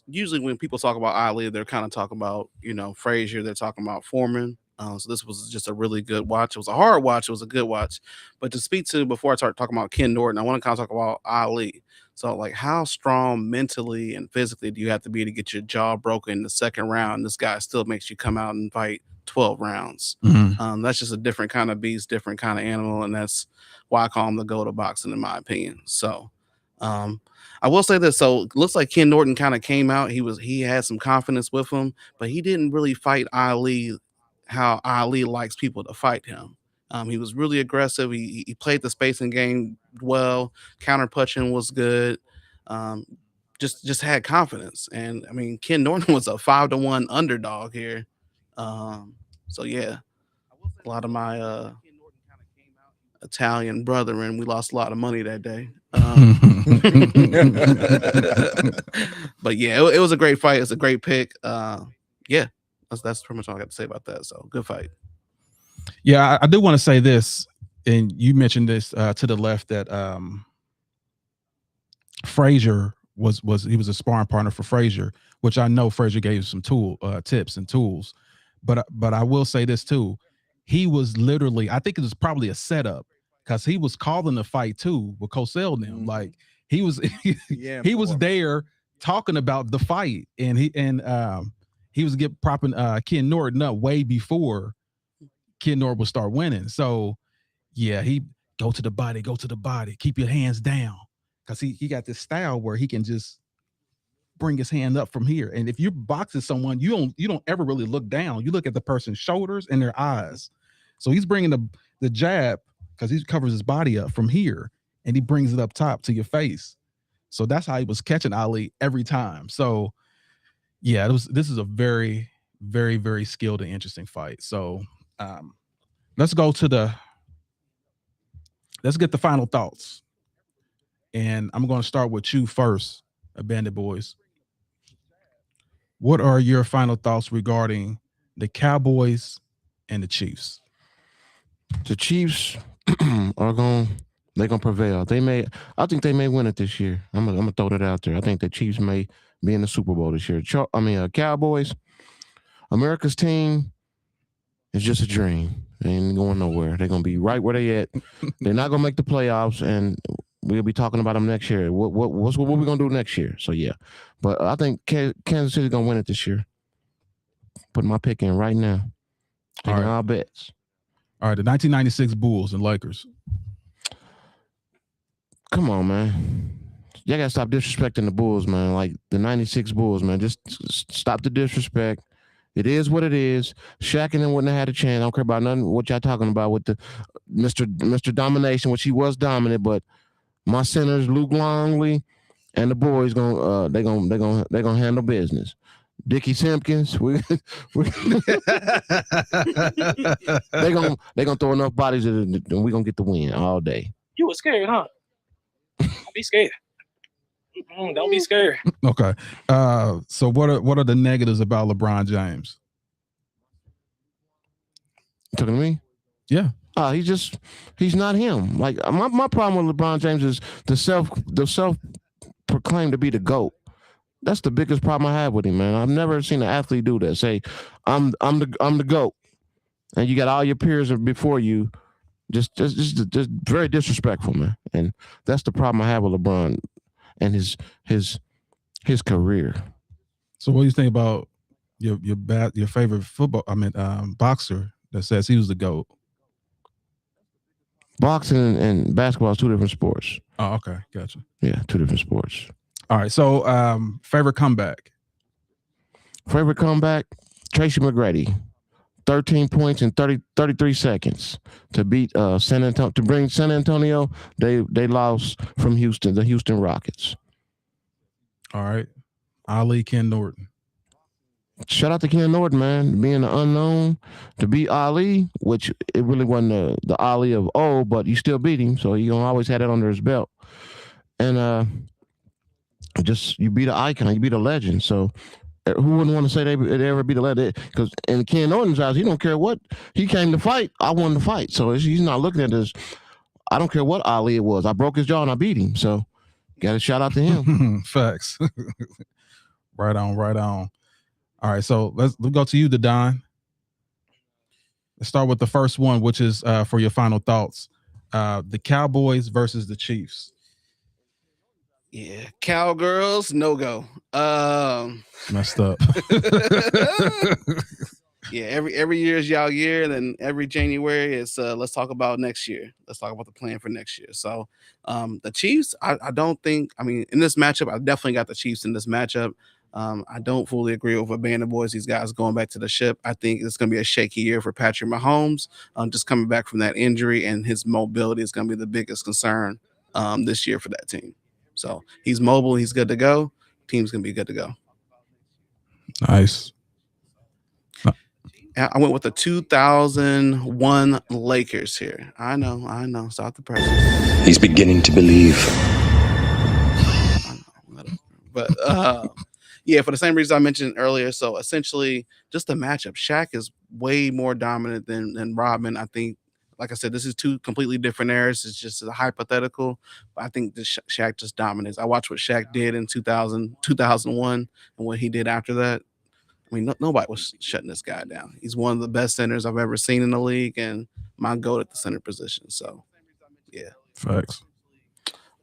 Usually when people talk about Ali, they're kind of talking about Frazier, they're talking about Foreman. So this was just a really good watch. It was a hard watch. It was a good watch. But to speak to before I start talking about Ken Norton, I want to kind of talk about Ali. So like, how strong mentally and physically do you have to be to get your jaw broken in the second round? This guy still makes you come out and fight 12 rounds. That's just a different kind of beast, different kind of animal, and that's why I call him the GOAT of boxing, in my opinion. So I will say this. So it looks like Ken Norton kind of came out. He had some confidence with him, but he didn't really fight Ali how Ali likes people to fight him. He was really aggressive. He played the spacing game well. Counter punching was good. Just had confidence. And I mean, Ken Norton was a 5-1 underdog here. So yeah, a lot of my Italian brethren, we lost a lot of money that day. But yeah, it was a great fight. It's a great pick. Yeah, that's pretty much all I got to say about that. So good fight. Yeah, I do want to say this, and you mentioned this to the left that Frazier was a sparring partner for Frazier, which I know Frazier gave some tips and tools, but I will say this too, he was literally, I think it was probably a setup because he was calling the fight too with Cosell and them. Like he was he was there talking about the fight, and he was propping Ken Norton up way before Ken Norton would start winning. So yeah, he go to the body, keep your hands down, because he got this style where he can just bring his hand up from here. And if you're boxing someone, you don't ever really look down. You look at the person's shoulders and their eyes. So he's bringing the jab because he covers his body up from here, and he brings it up top to your face. So that's how he was catching Ali every time. So yeah, this is a very, very, very skilled and interesting fight. So let's get the final thoughts. And I'm going to start with you first, Bandit Boys. What are your final thoughts regarding the Cowboys and the Chiefs? The Chiefs they're gonna prevail. I think they may win it this year. I'm gonna throw that out there. I think the Chiefs may be in the Super Bowl this year. Cowboys, America's team is just a dream. They ain't going nowhere. They're gonna be right where they at. They're not gonna make the playoffs, and we'll be talking about them next year. What we gonna do next year? So yeah, but I think Kansas City's gonna win it this year. Put my pick in right now. Taking all bets. All right, the 1996 Bulls and Lakers. Come on, man. Y'all gotta stop disrespecting the Bulls, man. Like the 96 Bulls, man. Just stop the disrespect. It is what it is. Shaq and them wouldn't have had a chance. I don't care about nothing what y'all talking about with the Mr. Domination, which he was dominant, but my centers, Luke Longley and the boys they gonna handle business. Dickie Simpkins, they gonna throw enough bodies and we gonna get the win all day. You was scared, huh? Don't be scared. Don't be scared. Okay. So what are the negatives about LeBron James? Talking to me? Yeah. He's not him. Like my problem with LeBron James is the self proclaimed to be the GOAT. That's the biggest problem I have with him, man. I've never seen an athlete do that. Say, I'm the GOAT, and you got all your peers before you. Just very disrespectful, man. And that's the problem I have with LeBron and his career. So what do you think about your favorite boxer that says he was the GOAT? Boxing and basketball is two different sports. Oh, okay, gotcha. Yeah, two different sports. All right. So favorite comeback. Favorite comeback, Tracy McGrady. 13 points in 33 seconds to beat San Antonio, to bring San Antonio. They lost from Houston, the Houston Rockets. All right. Ali, Ken Norton. Shout out to Ken Norton, man. Being the unknown to beat Ali, which it really wasn't the Ali of old, but you still beat him. So he always had it under his belt. And you beat an icon, you beat a legend. So who wouldn't want to say they ever beat a legend? Because in Ken Norton's eyes, he don't care what he came to fight. I won the fight, so he's not looking at this. I don't care what Ali it was. I broke his jaw and I beat him. So got to shout out to him. Facts. Right on. All right, so let's go to you, Don. Let's start with the first one, which is for your final thoughts. The Cowboys versus the Chiefs. Yeah, Cowgirls, no go. Messed up. Yeah, every year is y'all year, and then every January is let's talk about next year. Let's talk about the plan for next year. So the Chiefs, I don't think, in this matchup, I definitely got the Chiefs in this matchup. I don't fully agree with Bandit Boys, these guys going back to the ship. I think it's going to be a shaky year for Patrick Mahomes, just coming back from that injury, and his mobility is going to be the biggest concern this year for that team. So he's mobile, he's good to go. Team's going to be good to go. Nice. I went with the 2001 Lakers here. I know. Stop the pressure. He's beginning to believe. I know. But yeah, for the same reason I mentioned earlier. So essentially, just the matchup. Shaq is way more dominant than Rodman. I think, like I said, this is two completely different eras. It's just a hypothetical. But I think this Shaq just dominates. I watched what Shaq did in 2001, and what he did after that. Nobody was shutting this guy down. He's one of the best centers I've ever seen in the league, and my GOAT at the center position. So, yeah. Facts.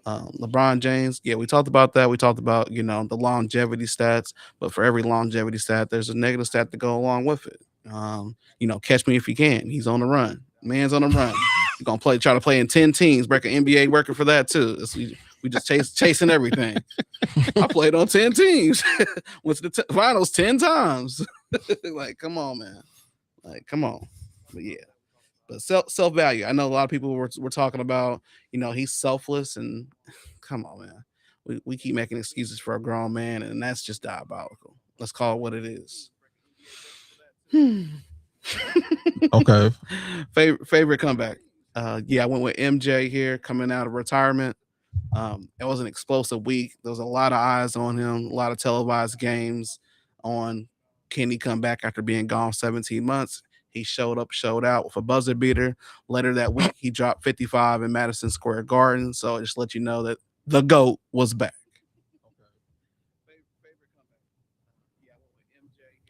LeBron James, yeah, we talked about that. We talked about, the longevity stats, but for every longevity stat, there's a negative stat to go along with it. Catch me if you can. He's on the run. Man's on the run. You're going to try to play in 10 teams, break an NBA record for that too. We just chasing everything. I played on 10 teams. Went to the finals 10 times. Like, come on, man. Like, come on. But yeah. But self value. I know a lot of people were talking about, he's selfless, and come on, man. We keep making excuses for a grown man, and that's just diabolical. Let's call it what it is. Okay. Favorite comeback. Yeah, I went with MJ here coming out of retirement. It was an explosive week. There was a lot of eyes on him, a lot of televised games on can he come back after being gone 17 months. He showed up, showed out with a buzzer beater. Later that week, he dropped 55 in Madison Square Garden. So just let you know that the GOAT was back.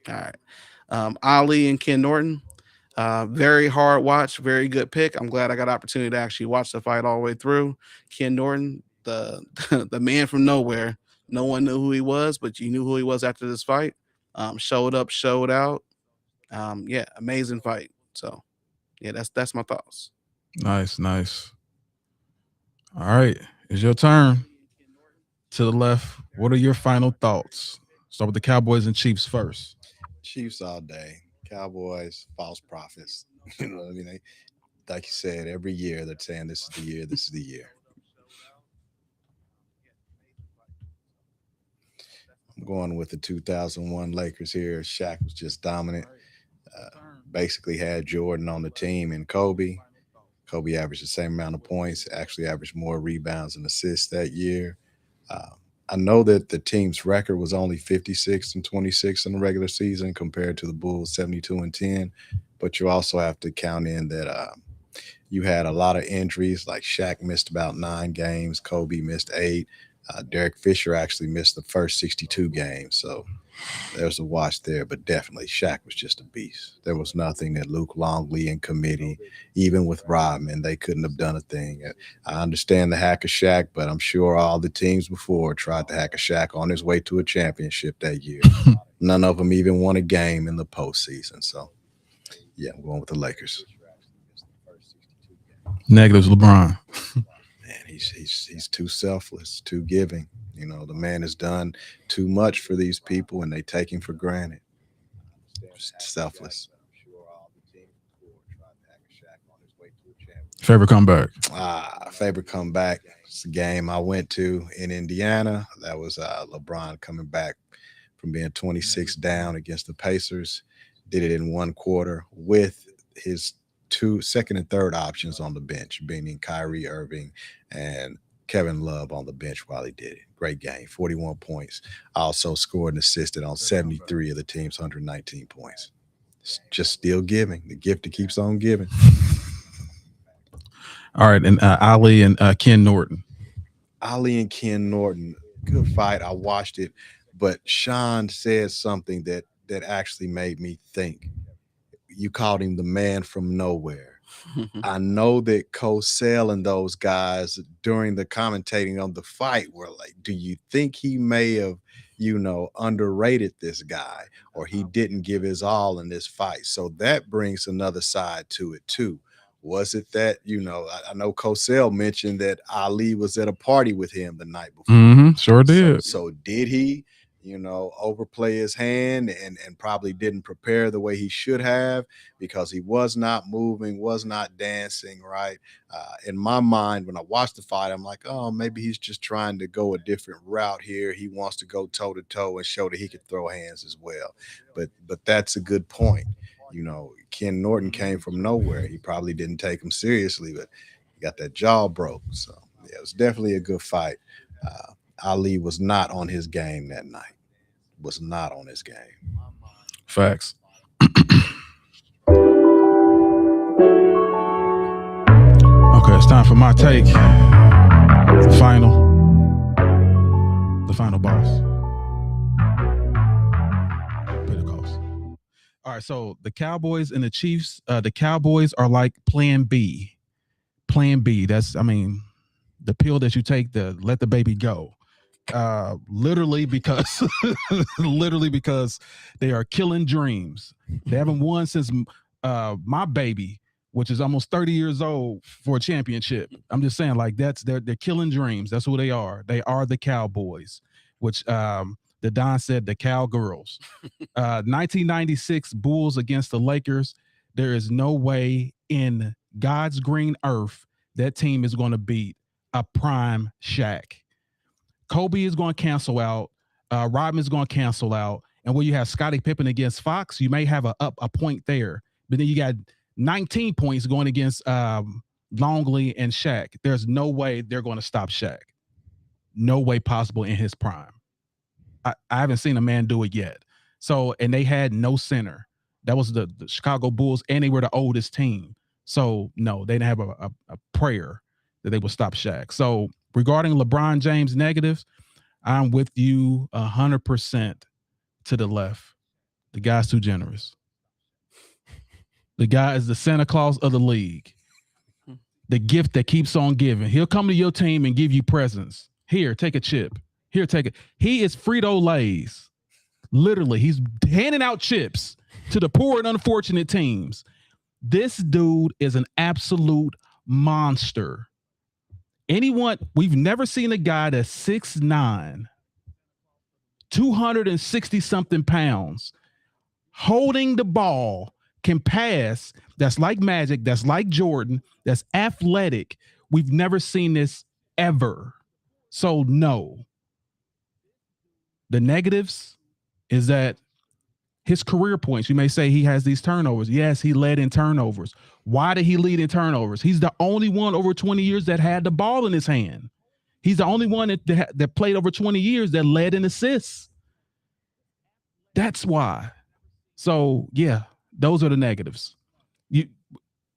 All right. Ali and Ken Norton. Very hard watch, very good pick. I'm glad I got an opportunity to actually watch the fight all the way through. Ken Norton, the the man from nowhere. No one knew who he was, but you knew who he was after this fight. Showed up, showed out. Yeah, amazing fight. So yeah, that's my thoughts. Nice. All right, it's your turn. To the left, what are your final thoughts? Start with the Cowboys and Chiefs first. Chiefs all day. Cowboys, false prophets. You know what I mean? They, like you said, every year they're saying this is the year, this is the year. I'm going with the 2001 Lakers here. Shaq was just dominant. Basically had Jordan on the team and Kobe. Kobe averaged the same amount of points, actually averaged more rebounds and assists that year. I know that the team's record was only 56-26 in the regular season compared to the Bulls 72-10, but you also have to count in that you had a lot of injuries. Like Shaq missed about 9 games, Kobe missed 8. Derek Fisher actually missed the first 62 games, so there's a watch there. But definitely, Shaq was just a beast. There was nothing that Luke Longley and committee, even with Rodman, they couldn't have done a thing. I understand the hack of Shaq, but I'm sure all the teams before tried to hack a Shaq on his way to a championship that year. None of them even won a game in the postseason. So, yeah, I'm going with the Lakers. Negatives, LeBron. Man, he's too selfless, too giving. You know, the man has done too much for these people, and they take him for granted. Selfless. Favorite comeback? Favorite comeback. It's a game I went to in Indiana. That was LeBron coming back from being 26 down against the Pacers. Did it in one quarter with his 2 second and third options on the bench, being Kyrie Irving and Kevin Love on the bench while he did it. Great game, 41 points. Also scored and assisted on 73 of the team's 119 points. It's just still giving. The gift that keeps on giving. All right, and Ali and Ken Norton. Ali and Ken Norton, good fight. I watched it, but Sean said something that actually made me think. You called him the man from nowhere. I know that Cosell and those guys during the commentating on the fight were like, do you think he may have, underrated this guy, or he didn't give his all in this fight? So that brings another side to it too. Was it that, I know Cosell mentioned that Ali was at a party with him the night before. Sure did. So did he, overplay his hand and probably didn't prepare the way he should have, because he was not moving, was not dancing, right? In my mind, when I watched the fight, I'm like, oh, maybe he's just trying to go a different route here. He wants to go toe-to-toe and show that he could throw hands as well. But that's a good point. Ken Norton came from nowhere. He probably didn't take him seriously, but he got that jaw broke. So, yeah, it was definitely a good fight. Ali was not on his game that night. Was not on his game. Facts. Okay, it's time for my take. The final boss. Pay the cost. All right, so the Cowboys and the Chiefs, the Cowboys are like plan B. Plan B. That's, the pill that you take to let the baby go. Literally because they are killing dreams. They haven't won since my baby, which is almost 30 years old, for a championship. I'm just saying, like, they're killing dreams. That's who they are. They are the Cowboys, which the Don said the Cowgirls. 1996 Bulls against the Lakers. There is no way in God's green earth that team is going to beat a prime Shaq. Kobe is going to cancel out. Rodman is going to cancel out. And when you have Scottie Pippen against Fox, you may have a point there. But then you got 19 points going against Longley and Shaq. There's no way they're going to stop Shaq. No way possible in his prime. I haven't seen a man do it yet. So, and they had no center. That was the Chicago Bulls, and they were the oldest team. So, no, they didn't have a prayer that they would stop Shaq. So, regarding LeBron James negatives, I'm with you 100% to the left. The guy's too generous. The guy is the Santa Claus of the league. The gift that keeps on giving. He'll come to your team and give you presents. Here, take a chip. Here, take it. He is Frito-Lay's. Literally, he's handing out chips to the poor and unfortunate teams. This dude is an absolute monster. We've never seen a guy that's 6'9", 260-something pounds, holding the ball, can pass, that's like Magic, that's like Jordan, that's athletic. We've never seen this ever. So, no. The negatives is that his career points, you may say he has these turnovers. Yes, he led in turnovers. Why did he lead in turnovers? He's the only one over 20 years that had the ball in his hand. He's the only one that played over 20 years that led in assists. That's why. So, yeah, those are the negatives. Did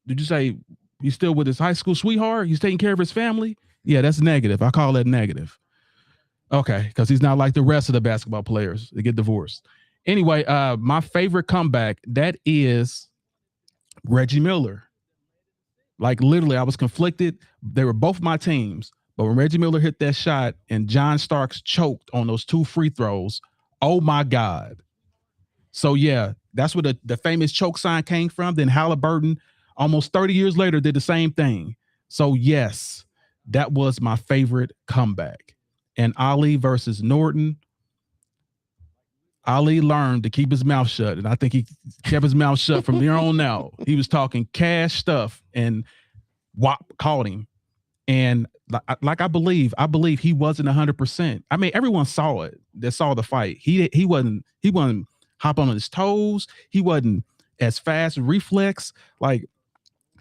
you say he's still with his high school sweetheart? He's taking care of his family? Yeah, that's negative. I call that negative. Okay, because he's not like the rest of the basketball players that get divorced. Anyway, my favorite comeback, that is Reggie Miller. Like, literally, I was conflicted. They were both my teams. But when Reggie Miller hit that shot and John Starks choked on those 2 free throws, oh, my God. So, yeah, that's where the famous choke sign came from. Then Halliburton, almost 30 years later, did the same thing. So, yes, that was my favorite comeback. And Ali versus Norton, Ali learned to keep his mouth shut, and I think he kept his mouth shut from there on out. He was talking cash stuff, and WAP caught him. And like I believe he wasn't 100%. I mean, everyone saw it that saw the fight. He wasn't hopping on his toes. He wasn't as fast reflex. Like,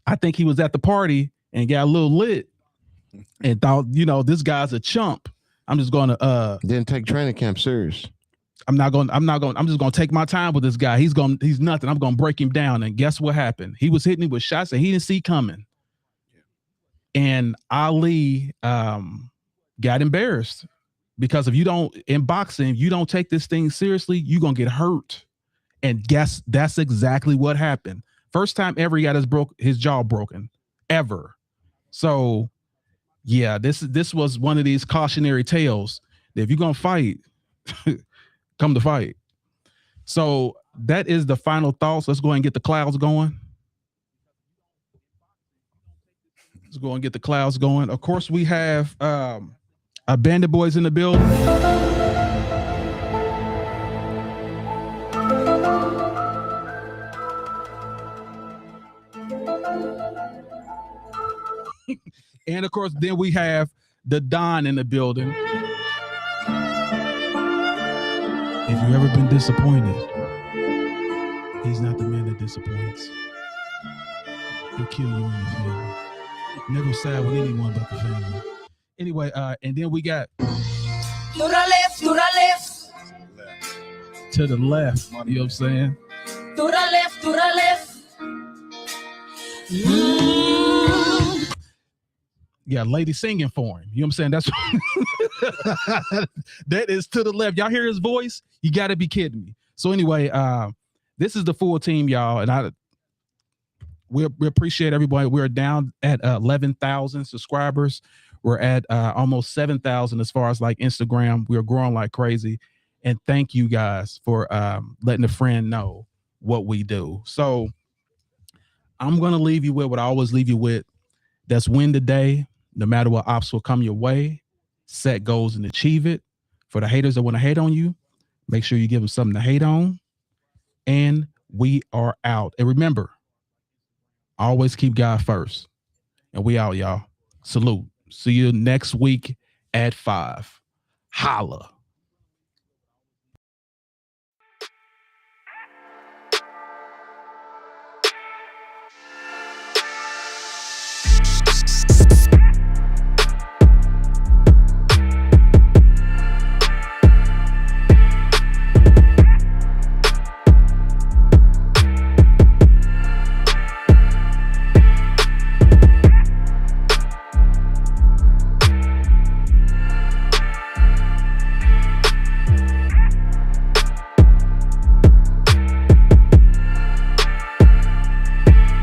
I think he was at the party and got a little lit and thought, this guy's a chump. I'm just going to didn't take training camp serious. I'm just going to take my time with this guy. He's nothing. I'm going to break him down. And guess what happened? He was hitting him with shots that he didn't see coming. And Ali got embarrassed because in boxing, you don't take this thing seriously, you're going to get hurt. And guess that's exactly what happened. First time ever he got his jaw broken, ever. So, yeah, this was one of these cautionary tales that if you're going to fight, come to fight. So that is the final thoughts. Let's go ahead and get the clouds going. Let's go and get the clouds going. Of course, we have our Bandit Boys in the building. And of course, then we have the Don in the building. If you've ever been disappointed, he's not the man that disappoints. He'll kill you and your family. Never sad with anyone but the family. Anyway, and then we got To the left, to the left, to the left. You know what I'm saying? to the left, to the left. Yeah, lady singing for him. You know what I'm saying? That's that is to the left. Y'all hear his voice? You got to be kidding me. So anyway, this is the full team, y'all, and we appreciate everybody. We're down at 11,000 subscribers. We're at almost 7,000 as far as like Instagram. We're growing like crazy, and thank you guys for letting a friend know what we do. So I'm gonna leave you with what I always leave you with. That's win today. No matter what obstacle come your way, set goals and achieve it. For the haters that want to hate on you, make sure you give them something to hate on. And we are out. And remember, Always keep God first. And we out, y'all. Salute. See you next week at 5. Holla.